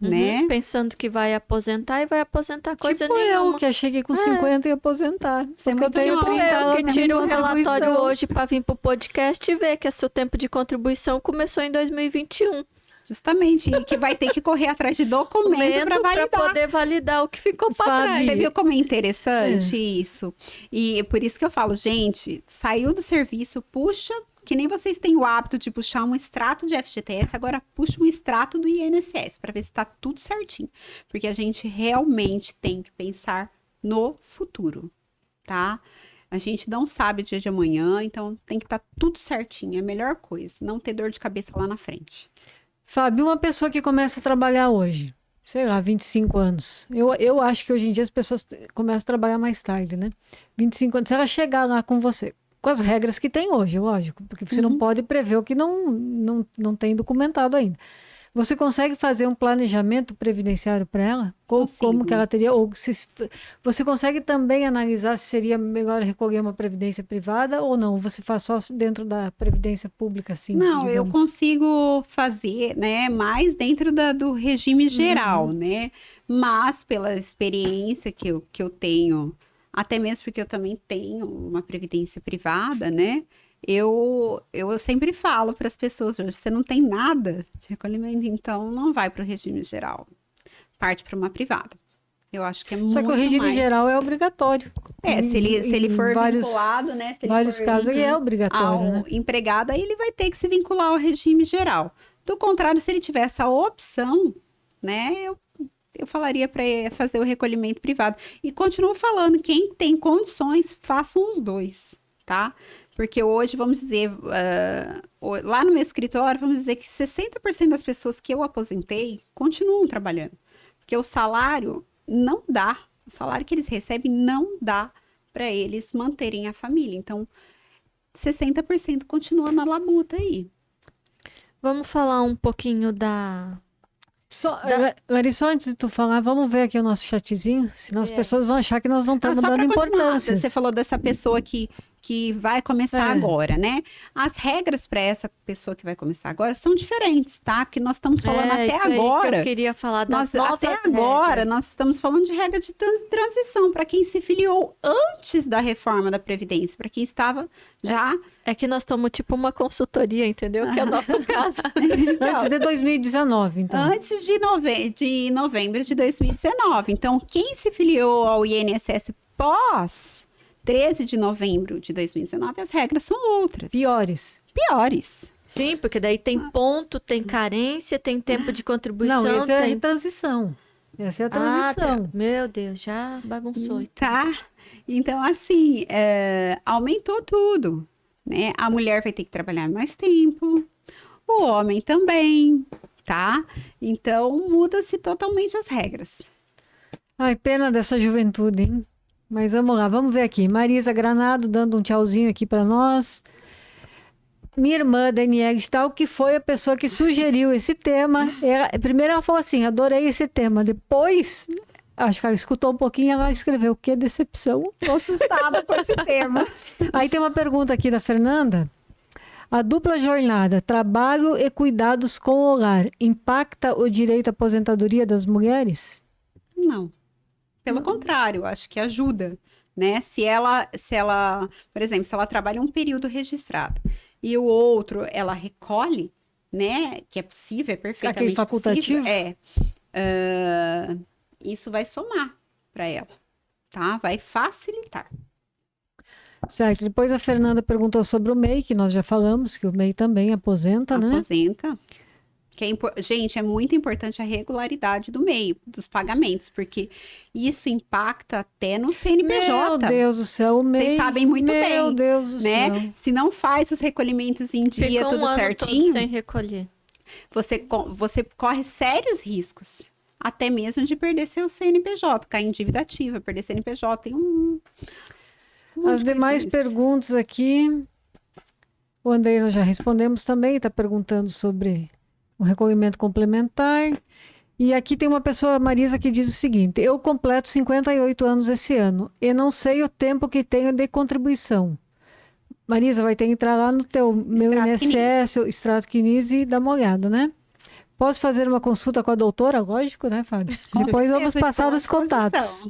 Né? Pensando que vai aposentar e vai aposentar coisa tipo nenhuma. Eu, que achei que com 50 ia aposentar. Porque eu tenho 30 eu que anos tiro o de relatório contribuição. hoje para vir pro podcast e ver que seu tempo de contribuição começou em 2021. Justamente, e que vai ter que correr atrás de documento para validar. Para poder validar o que ficou para trás. Você viu como é interessante isso? E por isso que eu falo, gente, saiu do serviço, puxa Que nem vocês têm o hábito de puxar um extrato de FGTS, agora puxa um extrato do INSS, para ver se está tudo certinho. Porque a gente realmente tem que pensar no futuro, tá? A gente não sabe o dia de amanhã, então tem que estar tudo certinho. É a melhor coisa, não ter dor de cabeça lá na frente. Fábio, uma pessoa que começa a trabalhar hoje, sei lá, 25 anos. Eu acho que hoje em dia as pessoas começam a trabalhar mais tarde, né? 25 anos. Se ela chegar lá com você, com as regras que tem hoje, lógico, porque você não pode prever o que não tem documentado ainda. Você consegue fazer um planejamento previdenciário para ela? Como que ela teria? Ou se você consegue também analisar se seria melhor recolher uma previdência privada ou não? Você faz só dentro da previdência pública, assim? Não, digamos? eu consigo fazer, né, mais dentro do regime geral, né? Mas pela experiência que eu tenho, até mesmo porque eu também tenho uma previdência privada, né? Eu sempre falo para as pessoas, você não tem nada de recolhimento, então não vai para o regime geral, parte para uma privada. Eu acho que é muito mais... Só que o regime geral é obrigatório. Se ele for vinculado, né? Se ele vários for casos ele é obrigatório, né? empregado, aí ele vai ter que se vincular ao regime geral. Do contrário, se ele tiver essa opção, né? Eu falaria para fazer o recolhimento privado. E continuo falando, quem tem condições, façam os dois, tá? Porque hoje, vamos dizer, lá no meu escritório, vamos dizer que 60% das pessoas que eu aposentei continuam trabalhando. Porque o salário não dá, o salário que eles recebem não dá para eles manterem a família. Então, 60% continua na labuta aí. Vamos falar um pouquinho da... Larissa, antes de tu falar, vamos ver aqui o nosso chatzinho, senão as pessoas vão achar que nós não estamos dando importância. Você falou dessa pessoa que vai começar agora, né? As regras para essa pessoa que vai começar agora são diferentes, tá? Porque nós estamos falando até agora. Que eu queria falar das novas até agora, regras. nós estamos falando de regra de transição para quem se filiou antes da reforma da Previdência, para quem estava já. É que nós estamos tipo uma consultoria, entendeu? Que é o nosso caso. Antes de 2019, então. Antes de novembro de 2019. Então, quem se filiou ao INSS pós 13 de novembro de 2019, as regras são outras. Piores. Sim, porque daí tem ponto, tem carência, tem tempo de contribuição. Não, essa é tem... a transição. Essa é a transição. Meu Deus, já bagunçou. Tá? Então, assim, aumentou tudo, né? A mulher vai ter que trabalhar mais tempo, o homem também, tá? Então, muda-se totalmente as regras. Ai, pena dessa juventude, hein? Mas vamos lá, vamos ver aqui. Marisa Granado dando um tchauzinho aqui para nós. Minha irmã, Daniela Stahl, que foi a pessoa que sugeriu esse tema. Primeiro ela falou assim, adorei esse tema. Depois, acho que ela escutou um pouquinho e ela escreveu, que decepção. Tô assustada com esse tema. Aí tem uma pergunta aqui da Fernanda. A dupla jornada, trabalho e cuidados com o lar, impacta o direito à aposentadoria das mulheres? Não. Pelo contrário, acho que ajuda, né? Se ela, por exemplo, se ela trabalha um período registrado e o outro ela recolhe, né? Que é possível, é perfeitamente aquele facultativo? possível. Isso vai somar para ela, tá? Vai facilitar. Certo. Depois a Fernanda perguntou sobre o MEI, que nós já falamos, que o MEI também aposenta, né? Aposenta. Gente, é muito importante a regularidade do MEI, dos pagamentos, porque isso impacta até no CNPJ. Meu Deus do céu, o MEI... Vocês sabem muito bem. Meu Deus do né? céu. Se não faz os recolhimentos em dia, Fica tudo ano certinho, todo sem recolher. você corre sérios riscos. Até mesmo de perder seu CNPJ, cair em dívida ativa, perder CNPJ, tem As demais perguntas aqui, o Andrei nós já respondemos também, está perguntando sobre o recolhimento complementar. E aqui tem uma pessoa, Marisa, que diz o seguinte: eu completo 58 anos esse ano e não sei o tempo que tenho de contribuição. Marisa, vai ter que entrar lá no meu INSS, o Extrato Quinis e dar uma olhada, né? Posso fazer uma consulta com a doutora? Lógico, né, Fábio? Depois vamos passar os contatos.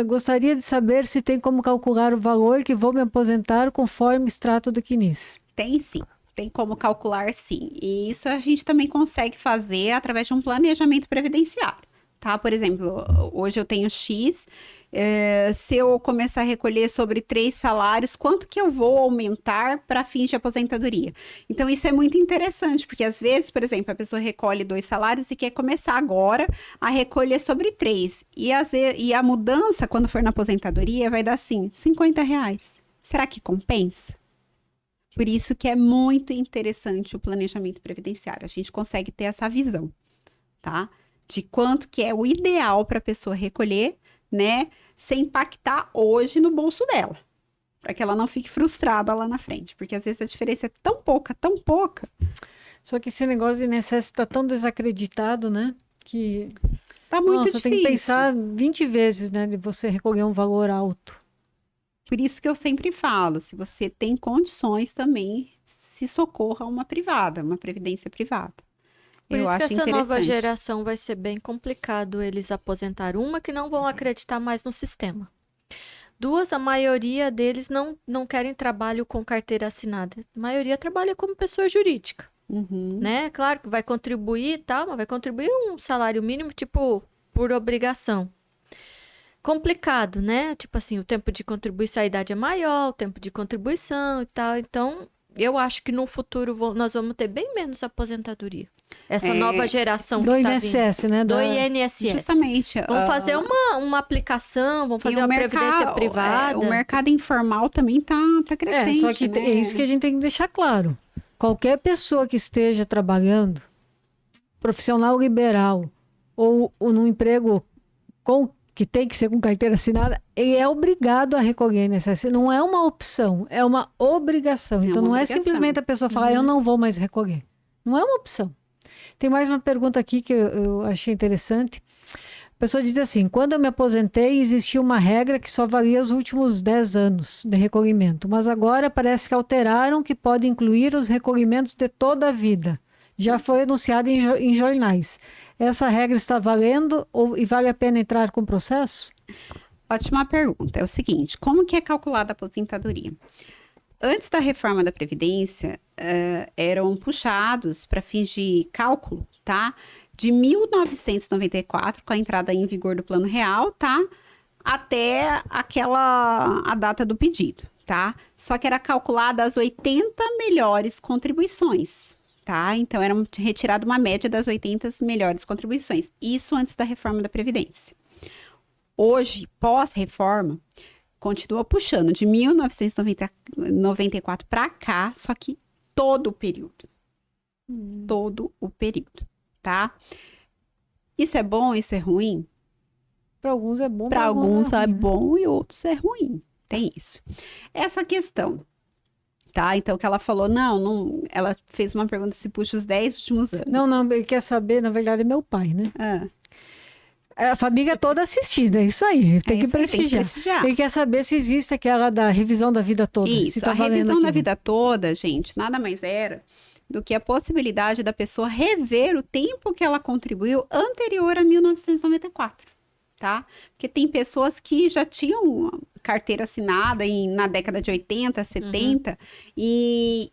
Gostaria de saber se tem como calcular o valor que vou me aposentar conforme extrato do Quinis. Tem sim. Tem como calcular sim. E isso a gente também consegue fazer através de um planejamento previdenciário, tá? Por exemplo, hoje eu tenho X, se eu começar a recolher sobre 3 salários, quanto que eu vou aumentar para fins de aposentadoria? Então, isso é muito interessante, porque às vezes, por exemplo, a pessoa recolhe 2 salários e quer começar agora a recolher sobre 3. E a mudança, quando for na aposentadoria, vai dar assim, R$ 50. Será que compensa? Por isso que é muito interessante o planejamento previdenciário. A gente consegue ter essa visão, tá? De quanto que é o ideal para a pessoa recolher, né? Sem impactar hoje no bolso dela. Para que ela não fique frustrada lá na frente. Porque às vezes a diferença é tão pouca, tão pouca. Só que esse negócio de INSS está tão desacreditado, né? Que Tá muito nossa, difícil. tem que pensar 20 vezes, né? De você recolher um valor alto. Por isso que eu sempre falo, se você tem condições também, se socorra a uma privada, uma previdência privada. Por Eu isso que acho essa nova interessante. geração vai ser bem complicado eles aposentar. Uma, que não vão acreditar mais no sistema. 2, a maioria deles não querem trabalho com carteira assinada. A maioria trabalha como pessoa jurídica, Uhum. né? Claro que vai contribuir e tal, mas vai contribuir um salário mínimo, tipo, por obrigação. Complicado, né? Tipo assim, o tempo de contribuição, a idade é maior, o tempo de contribuição e tal. Então, eu acho que no futuro nós vamos ter bem menos aposentadoria. Essa nova geração Do que tá vindo. INSS, né? Do Da- INSS. Justamente. Vamos fazer uma aplicação, vamos fazer E o uma previdência privada. o mercado informal também tá crescente, só que né? é isso que a gente tem que deixar claro. Qualquer pessoa que esteja trabalhando, profissional liberal, ou num emprego que tem que ser com carteira assinada, ele é obrigado a recolher INSS. Não é uma opção, é uma obrigação. É Então uma não é obrigação. simplesmente a pessoa falar, eu não vou mais recolher. Não é uma opção. Tem mais uma pergunta aqui que eu achei interessante. A pessoa diz assim, quando eu me aposentei, existia uma regra que só valia os últimos 10 anos de recolhimento, mas agora parece que alteraram que pode incluir os recolhimentos de toda a vida. Já foi anunciado em jornais. Essa regra está valendo e vale a pena entrar com processo? Ótima pergunta. É o seguinte, como que é calculada a aposentadoria? Antes da reforma da Previdência, eram puxados para fins de cálculo, tá? De 1994, com a entrada em vigor do Plano Real, tá? Até a data do pedido, tá? Só que era calculada as 80 melhores contribuições, tá? Então, era retirada uma média das 80 melhores contribuições. Isso antes da reforma da Previdência. Hoje, pós-reforma, continua puxando de 1994 para cá, só que todo o período. Todo o período, tá? Isso é bom, isso é ruim? Para alguns é bom, Para alguns é ruim, né? bom e outros é ruim. Tem isso. Essa questão, tá? Então, que ela falou, não, ela fez uma pergunta se puxa os 10 últimos anos. Não, ele quer saber, na verdade, é meu pai, né? Ah, A família toda assistindo, é isso aí, tem que isso aí, tem que prestigiar. prestigiar. Ele quer saber se existe aquela da revisão da vida toda. se Isso, tá a valendo revisão da aquilo. vida toda, gente, nada mais era do que a possibilidade da pessoa rever o tempo que ela contribuiu anterior a 1994, tá? Porque tem pessoas que já tinham carteira assinada na década de 80, 70 e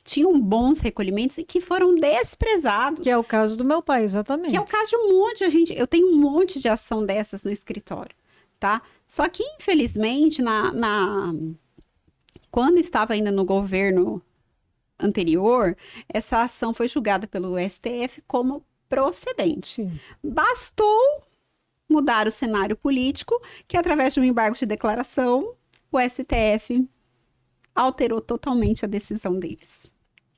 tinham bons recolhimentos e que foram desprezados. Que é o caso do meu pai, exatamente. Que é o caso de um monte de gente. Eu tenho um monte de ação dessas no escritório, tá? Só que, infelizmente, quando estava ainda no governo anterior, essa ação foi julgada pelo STF como procedente. Sim. Bastou mudar o cenário político, que através de um embargo de declaração, o STF alterou totalmente a decisão deles.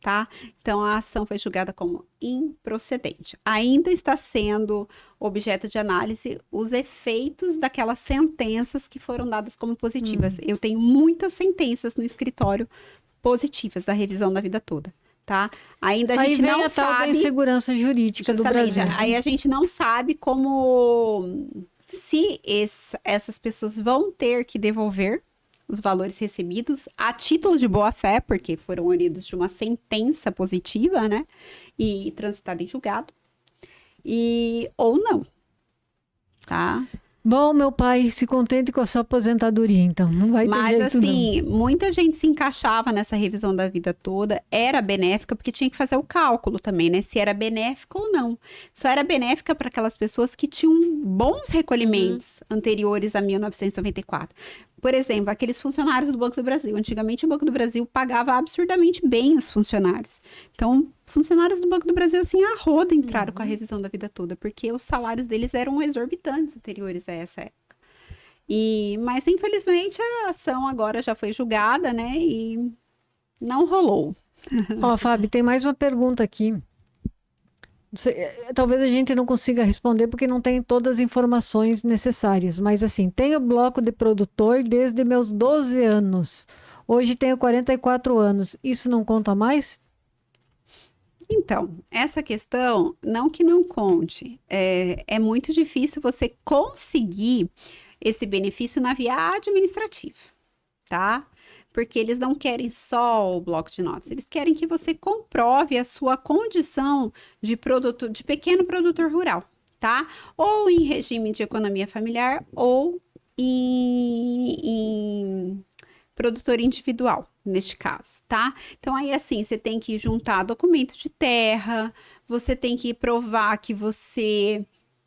Tá? Então, a ação foi julgada como improcedente. Ainda está sendo objeto de análise os efeitos daquelas sentenças que foram dadas como positivas. Eu tenho muitas sentenças no escritório positivas da revisão da vida toda, tá? Ainda a gente vem não a tal da sabe... insegurança jurídica do Justamente, Brasil. aí a gente não sabe como... Se essas pessoas vão ter que devolver os valores recebidos a título de boa-fé, porque foram oriundos de uma sentença positiva, né? E transitada em julgado. Ou não, tá? Bom, meu pai, se contente com a sua aposentadoria, então. Não vai ter Mas jeito, assim, muita gente se encaixava nessa revisão da vida toda, era benéfica, porque tinha que fazer o cálculo também, né? Se era benéfica ou não. Só era benéfica para aquelas pessoas que tinham bons recolhimentos anteriores a 1994. Por exemplo, aqueles funcionários do Banco do Brasil. Antigamente, o Banco do Brasil pagava absurdamente bem os funcionários. Então, funcionários do Banco do Brasil, assim, a roda entraram com a revisão da vida toda, porque os salários deles eram exorbitantes anteriores a essa época. Mas, infelizmente, a ação agora já foi julgada, né? E não rolou. Ó, Fábio, tem mais uma pergunta aqui. Talvez a gente não consiga responder porque não tem todas as informações necessárias, mas assim, tenho bloco de produtor desde meus 12 anos. Hoje tenho 44 anos. Isso não conta mais? Então, essa questão, não que não conte, é muito difícil você conseguir esse benefício na via administrativa, tá? Porque eles não querem só o bloco de notas, eles querem que você comprove a sua condição de pequeno produtor rural, tá? Ou em regime de economia familiar ou em produtor individual, neste caso, tá? Então, aí, assim, você tem que juntar documento de terra, você tem que provar que você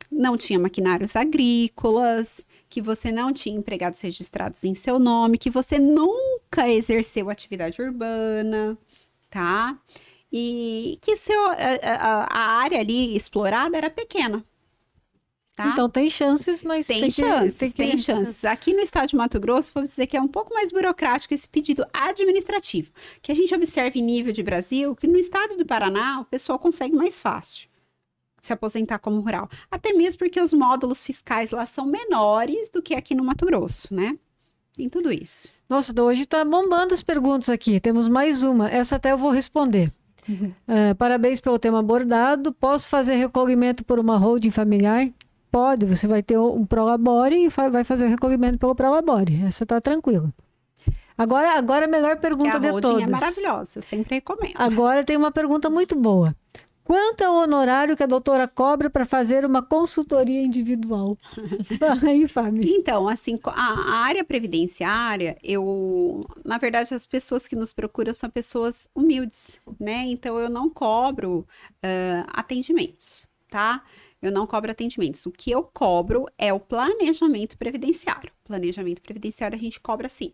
não tinha maquinários agrícolas, que você não tinha empregados registrados em seu nome, que você nunca exerceu atividade urbana, tá? E que a área ali explorada era pequena. Tá? Então tem chances, mas tem chances. Aqui no estado de Mato Grosso, vou dizer que é um pouco mais burocrático esse pedido administrativo. Que a gente observa em nível de Brasil, que no estado do Paraná, o pessoal consegue mais fácil se aposentar como rural. Até mesmo porque os módulos fiscais lá são menores do que aqui no Mato Grosso, né? Tem tudo isso. Nossa, hoje tá bombando as perguntas aqui. Temos mais uma. Essa até eu vou responder. Parabéns pelo tema abordado. Posso fazer recolhimento por uma holding familiar? Pode. Você vai ter um Prolabore e vai fazer o recolhimento pelo Prolabore. Essa tá tranquila. Agora a melhor pergunta de todas. É maravilhosa, eu sempre recomendo. Agora tem uma pergunta muito boa. Quanto é o honorário que a doutora cobra para fazer uma consultoria individual? Aí, Fábio. Então, assim, a área previdenciária, na verdade, as pessoas que nos procuram são pessoas humildes, né? Então, eu não cobro atendimentos, tá? Eu não cobro atendimentos. O que eu cobro é o planejamento previdenciário. Planejamento previdenciário a gente cobra sim,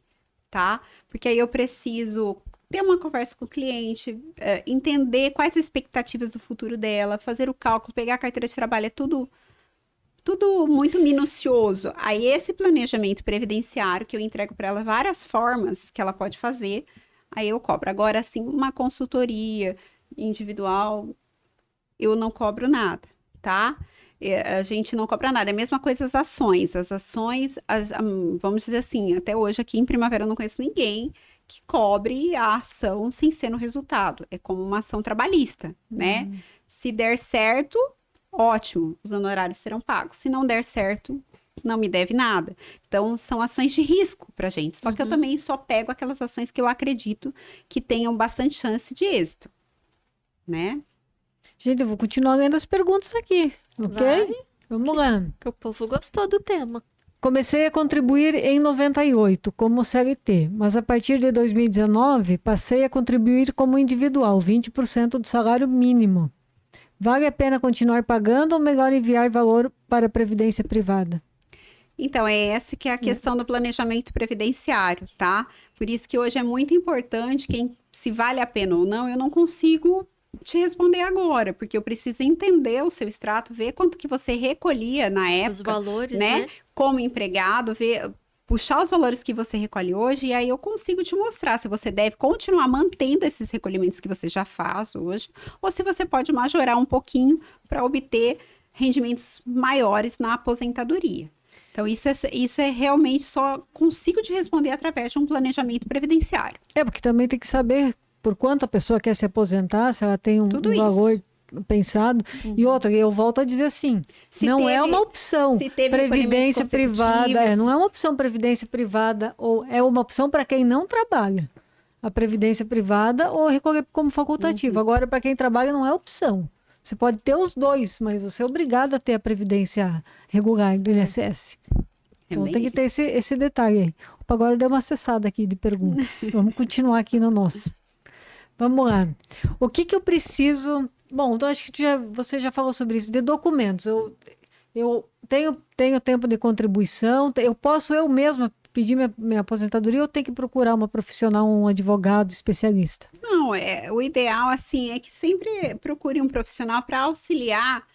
tá? Porque aí eu preciso ter uma conversa com o cliente, entender quais as expectativas do futuro dela, fazer o cálculo, pegar a carteira de trabalho, é tudo muito minucioso. Aí esse planejamento previdenciário que eu entrego para ela várias formas que ela pode fazer, aí eu cobro. Agora, assim, uma consultoria individual, eu não cobro nada, tá? A gente não cobra nada. É a mesma coisa as ações. As ações, vamos dizer assim, até hoje aqui em Primavera eu não conheço ninguém que cobre a ação sem ser no resultado. É como uma ação trabalhista, né? Se der certo, ótimo, os honorários serão pagos. Se não der certo, não me deve nada. Então, são ações de risco pra gente. Só que eu também só pego aquelas ações que eu acredito que tenham bastante chance de êxito, né? Gente, eu vou continuar lendo as perguntas aqui, ok? Vai. Vamos lá. Que o povo gostou do tema. Comecei a contribuir em 98 como CLT, mas a partir de 2019 passei a contribuir como individual, 20% do salário mínimo. Vale a pena continuar pagando ou melhor enviar valor para a previdência privada? Então, é essa que é a questão do planejamento previdenciário, tá? Por isso que hoje é muito importante se vale a pena ou não, eu não consigo te responder agora, porque eu preciso entender o seu extrato, ver quanto que você recolhia na época, Os valores, né? Como empregado, puxar os valores que você recolhe hoje, e aí eu consigo te mostrar se você deve continuar mantendo esses recolhimentos que você já faz hoje, ou se você pode majorar um pouquinho para obter rendimentos maiores na aposentadoria. Então, isso é realmente só consigo te responder através de um planejamento previdenciário. Porque também tem que saber por quanto a pessoa quer se aposentar, se ela tem um valor pensado. E outra, eu volto a dizer assim, não é uma opção previdência privada, não é uma opção previdência privada, ou é uma opção para quem não trabalha. A previdência privada ou recolher como facultativo. Agora, para quem trabalha, não é opção. Você pode ter os dois, mas você é obrigado a ter a previdência regular do INSS. Então tem que ter esse detalhe aí. Opa, agora deu uma acessada aqui de perguntas. Vamos continuar aqui no nosso. Vamos lá. O que que eu preciso... Bom, então acho que você já falou sobre isso, de documentos. Eu tenho tempo de contribuição, eu posso eu mesma pedir minha aposentadoria ou tenho que procurar uma profissional, um advogado especialista? Não, o ideal, assim, é que sempre procure um profissional para auxiliar,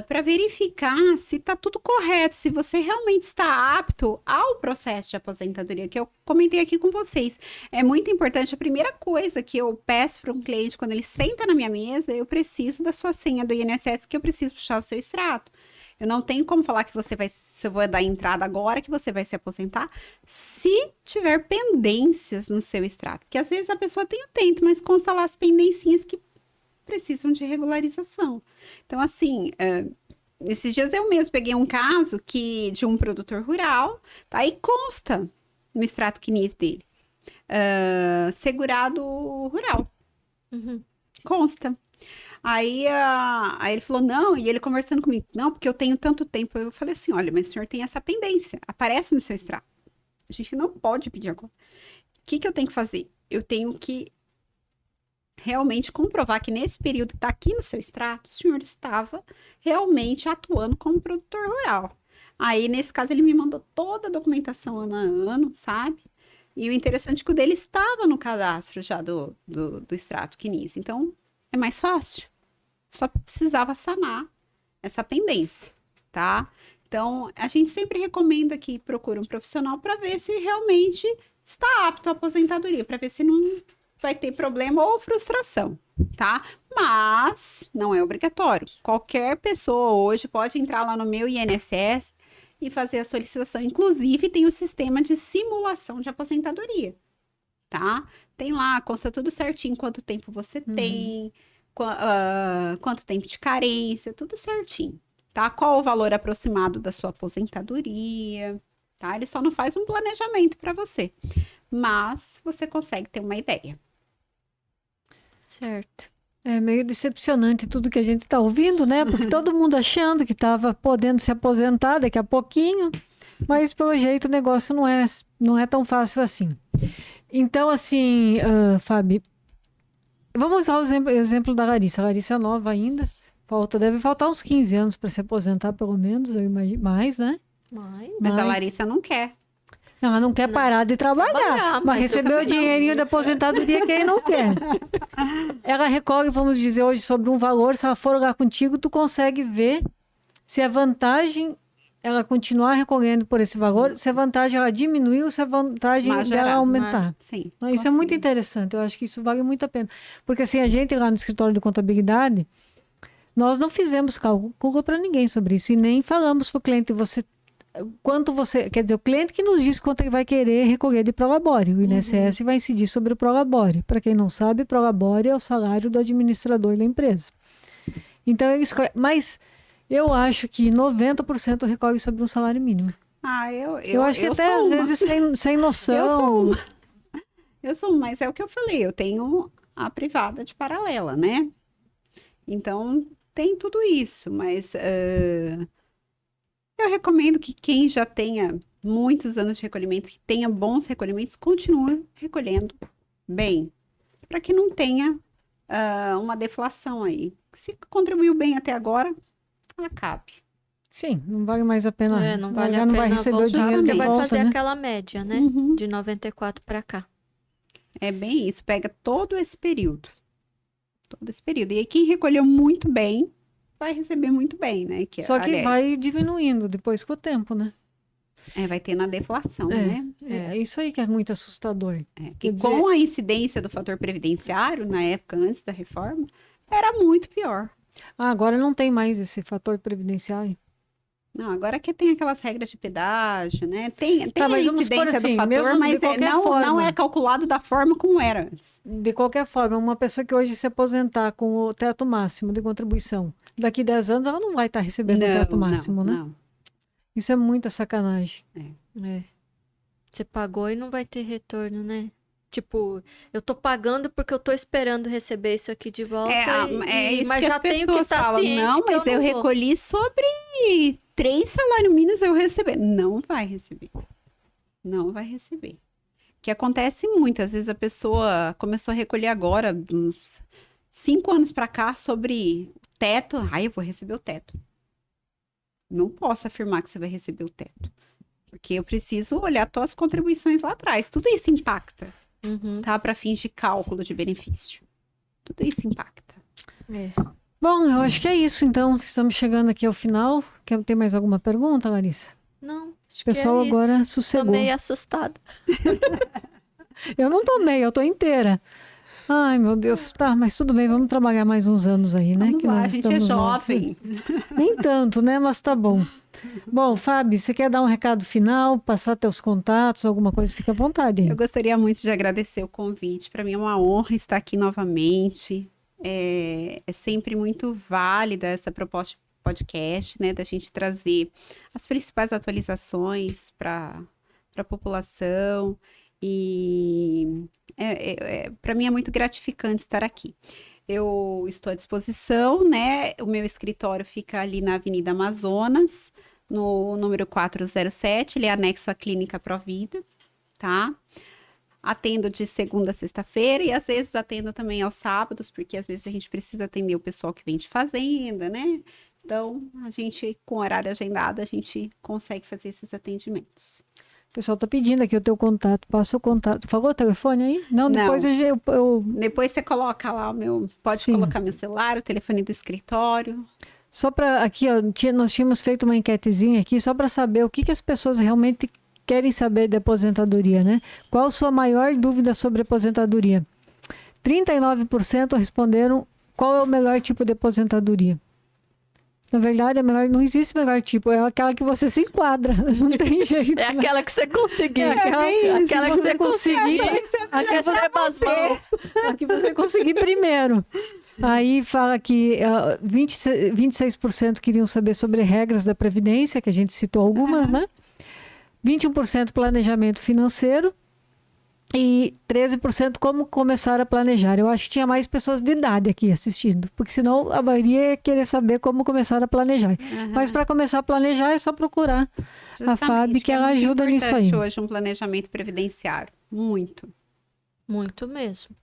para verificar se está tudo correto, se você realmente está apto ao processo de aposentadoria, que eu comentei aqui com vocês. É muito importante, a primeira coisa que eu peço para um cliente, quando ele senta na minha mesa, eu preciso da sua senha do INSS, que eu preciso puxar o seu extrato. Eu não tenho como falar que se eu vou dar entrada agora, que você vai se aposentar, se tiver pendências no seu extrato. Porque às vezes a pessoa tem o tento, mas consta lá as pendencinhas que precisam de regularização. Então, assim, esses dias eu mesmo peguei um caso de um produtor rural, tá? E consta no extrato CNIS dele. Segurado rural. Uhum. Consta. Aí ele falou, não, e ele conversando comigo, não, porque eu tenho tanto tempo. Eu falei assim, olha, mas o senhor tem essa pendência, aparece no seu extrato. A gente não pode pedir agora. O que eu tenho que fazer? Eu tenho que realmente comprovar que nesse período que está aqui no seu extrato, o senhor estava realmente atuando como produtor rural. Aí, nesse caso, ele me mandou toda a documentação ano a ano, sabe? E o interessante é que o dele estava no cadastro já do extrato CNIS. Então, é mais fácil. Só precisava sanar essa pendência, tá? Então, a gente sempre recomenda que procure um profissional para ver se realmente está apto à aposentadoria, para ver se não vai ter problema ou frustração, tá? Mas não é obrigatório. Qualquer pessoa hoje pode entrar lá no meu INSS e fazer a solicitação. Inclusive, tem o sistema de simulação de aposentadoria, tá? Tem lá, consta tudo certinho, quanto tempo você tem, quanto tempo de carência, tudo certinho, tá? Qual o valor aproximado da sua aposentadoria, tá? Ele só não faz um planejamento para você, mas você consegue ter uma ideia. Certo. É meio decepcionante tudo que a gente está ouvindo, né? Porque todo mundo achando que estava podendo se aposentar daqui a pouquinho, mas pelo jeito o negócio não é tão fácil assim. Então, assim, Fábio, vamos usar o exemplo da Larissa. A Larissa é nova ainda, deve faltar uns 15 anos para se aposentar, pelo menos, eu imagino, mais, né? Mas a Larissa não quer. Não, ela não quer parar de trabalhar, mas receber o dinheirinho da aposentadoria quem não quer. Ela recorre, vamos dizer hoje, sobre um valor, se ela for olhar contigo, tu consegue ver se a vantagem ela continuar recorrendo por esse valor, se a vantagem ela diminuir ou se a vantagem dela aumentar. Sim, então, isso é muito interessante, eu acho que isso vale muito a pena. Porque assim, a gente lá no escritório de contabilidade, nós não fizemos cálculo para ninguém sobre isso e nem falamos para o cliente, quer dizer, o cliente que nos diz quanto ele vai querer recolher de prolabore. O INSS vai incidir sobre o prolabore. Para quem não sabe, prolabore é o salário do administrador da empresa. Então, ele escolhe. Mas eu acho que 90% recolhe sobre um salário mínimo. Eu acho que até às vezes sem noção. Eu sou, mas é o que eu falei, eu tenho a privada de paralela, né? Então, tem tudo isso, mas... eu recomendo que quem já tenha muitos anos de recolhimento, que tenha bons recolhimentos, continue recolhendo bem, para que não tenha uma deflação aí. Se contribuiu bem até agora, acabe. Sim, não vale mais a pena. Não vale a não pena vai receber o dinheiro porque de vai volta, fazer né? aquela média, né? De 94 para cá. É bem isso, pega todo esse período. Todo esse período. E aí, quem recolheu muito bem, vai receber muito bem, né? Só que vai diminuindo depois com o tempo, né? Vai ter na deflação, né? É isso aí que é muito assustador. Com a incidência do fator previdenciário, na época antes da reforma, era muito pior. Agora não tem mais esse fator previdenciário. Não, agora que tem aquelas regras de pedágio, né? Tem mas a vamos supor incidência assim, do fator, mesmo mas de qualquer forma. não é calculado da forma como era antes. De qualquer forma, uma pessoa que hoje se aposentar com o teto máximo de contribuição, daqui 10 anos ela não vai estar recebendo o teto máximo, né? Não. Isso é muita sacanagem. Você pagou e não vai ter retorno, né? Tipo, eu tô pagando porque eu tô esperando receber isso aqui de volta. Isso mas que já as tenho que pessoas estar falam. ciente Não, que mas eu não vou. recolhi sobre 3 salários mínimos eu receber. Não vai receber. Não vai receber. Que acontece muitas vezes a pessoa começou a recolher agora, uns 5 anos para cá, sobre o teto. Ai, eu vou receber o teto. Não posso afirmar que você vai receber o teto. Porque eu preciso olhar suas contribuições lá atrás. Tudo isso impacta, Uhum. tá? Para fins de cálculo de benefício. Tudo isso impacta. É. Bom, eu acho que é isso, então. Estamos chegando aqui ao final. Quer ter mais alguma pergunta, Larissa? Não, acho O pessoal que é agora isso. Tô sossegou. meio assustada. Eu não tô meio, eu tô inteira. Ai, meu Deus. Tá, mas tudo bem, vamos trabalhar mais uns anos aí, né? Vamos que lá, nós a gente é estamos novos. jovem. Nem tanto, né? Mas tá bom. Bom, Fábio, você quer dar um recado final, passar teus contatos, alguma coisa? Fica à vontade aí. Eu gostaria muito de agradecer o convite. Para mim é uma honra estar aqui novamente. É sempre muito válida essa proposta de podcast, né? Da gente trazer as principais atualizações para a população. E para mim é muito gratificante estar aqui. Eu estou à disposição, né? O meu escritório fica ali na Avenida Amazonas, no número 407, ele é anexo à Clínica Provida, tá? Atendo de segunda a sexta-feira e às vezes atendo também aos sábados, porque às vezes a gente precisa atender o pessoal que vem de fazenda, né? Então, a gente, com horário agendado, a gente consegue fazer esses atendimentos. O pessoal tá pedindo aqui o teu contato. Passa o contato. Falou o telefone aí? Não, Não. depois eu Depois você coloca lá o meu... Pode Sim. colocar meu celular, o telefone do escritório. Só para aqui, ó, nós tínhamos feito uma enquetezinha aqui só para saber o que as pessoas realmente querem saber de aposentadoria, né? Qual a sua maior dúvida sobre aposentadoria? 39% responderam qual é o melhor tipo de aposentadoria. Na verdade, não existe melhor tipo, é aquela que você se enquadra, não tem jeito. É aquela que você conseguir. Aquela que você conseguir, receba as mãos. a que você conseguir primeiro. Aí fala que 26% queriam saber sobre regras da Previdência, que a gente citou algumas, né? 21% planejamento financeiro e 13% como começar a planejar. Eu acho que tinha mais pessoas de idade aqui assistindo, porque senão a maioria ia querer saber como começar a planejar. Mas para começar a planejar é só procurar a Fábio, que ela muito ajuda nisso aí. importante hoje um planejamento previdenciário. Muito. Muito mesmo.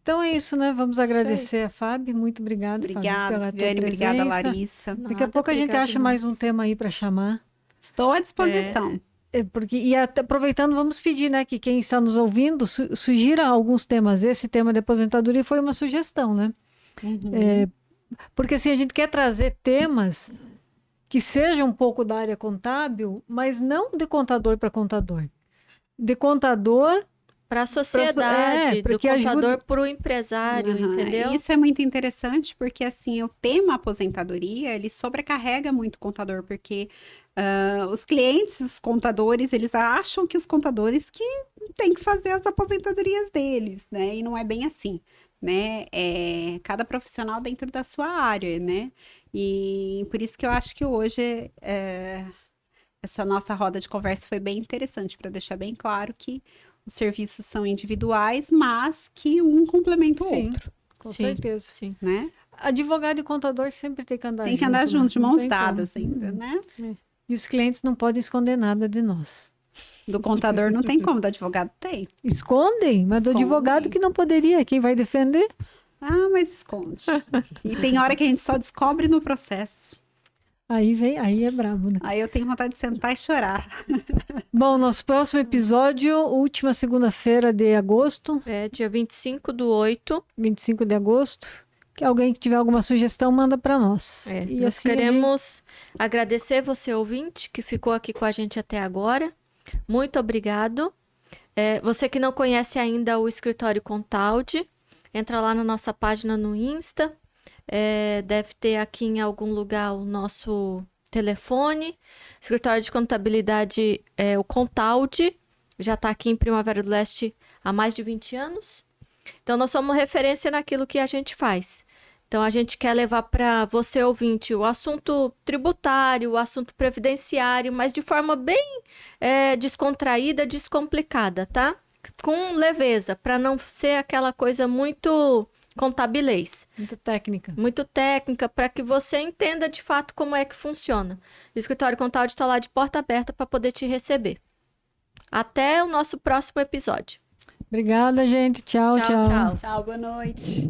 Então é isso, né? Vamos agradecer a Fábio. Muito obrigada, Fábio, Obrigada, pela tua Viane. Obrigada, presença. Larissa. Daqui a pouco a gente acha mais um tema aí para chamar. Estou à disposição. Aproveitando, vamos pedir, né, que quem está nos ouvindo sugira alguns temas. Esse tema de aposentadoria foi uma sugestão, né? Porque assim, a gente quer trazer temas que sejam um pouco da área contábil, mas não de contador para contador. De contador para a sociedade, do contador para o empresário, entendeu? Isso é muito interessante, porque assim, o tema aposentadoria, ele sobrecarrega muito o contador, porque os clientes, os contadores, eles acham que os contadores que têm que fazer as aposentadorias deles, né? E não é bem assim, né? Cada profissional dentro da sua área, né? E por isso que eu acho que hoje essa nossa roda de conversa foi bem interessante, para deixar bem claro que os serviços são individuais, mas que um complementa o outro. Com certeza. Sim. Né? Advogado e contador sempre tem que andar junto. Tem que andar junto, de mãos tem dadas como. ainda, né? E os clientes não podem esconder nada de nós. Do contador não tem como, do advogado tem. Escondem, mas do Escondem. advogado que não poderia. Quem vai defender? Ah, mas esconde. E tem hora que a gente só descobre no processo. Aí é brabo, né? Aí eu tenho vontade de sentar e chorar. Bom, nosso próximo episódio, última segunda-feira de agosto. Dia 25/8. 25 de agosto. Que alguém que tiver alguma sugestão, manda para nós. E nós assim queremos agradecer você, ouvinte, que ficou aqui com a gente até agora. Muito obrigado. Você que não conhece ainda o Escritório Contaldi, entra lá na nossa página no Insta. Deve ter aqui em algum lugar o nosso telefone. Escritório de Contabilidade é o Contaldi. Já está aqui em Primavera do Leste há mais de 20 anos. Então, nós somos referência naquilo que a gente faz. Então, a gente quer levar para você, ouvinte, o assunto tributário, o assunto previdenciário, mas de forma bem descontraída, descomplicada, tá? com leveza, para não ser aquela coisa muito contabilês. Muita técnica. Muito técnica, para que você entenda de fato como é que funciona. O Escritório Contábil está lá de porta aberta para poder te receber. Até o nosso próximo episódio. Obrigada, gente. Tchau, tchau. Tchau. Tchau, boa noite.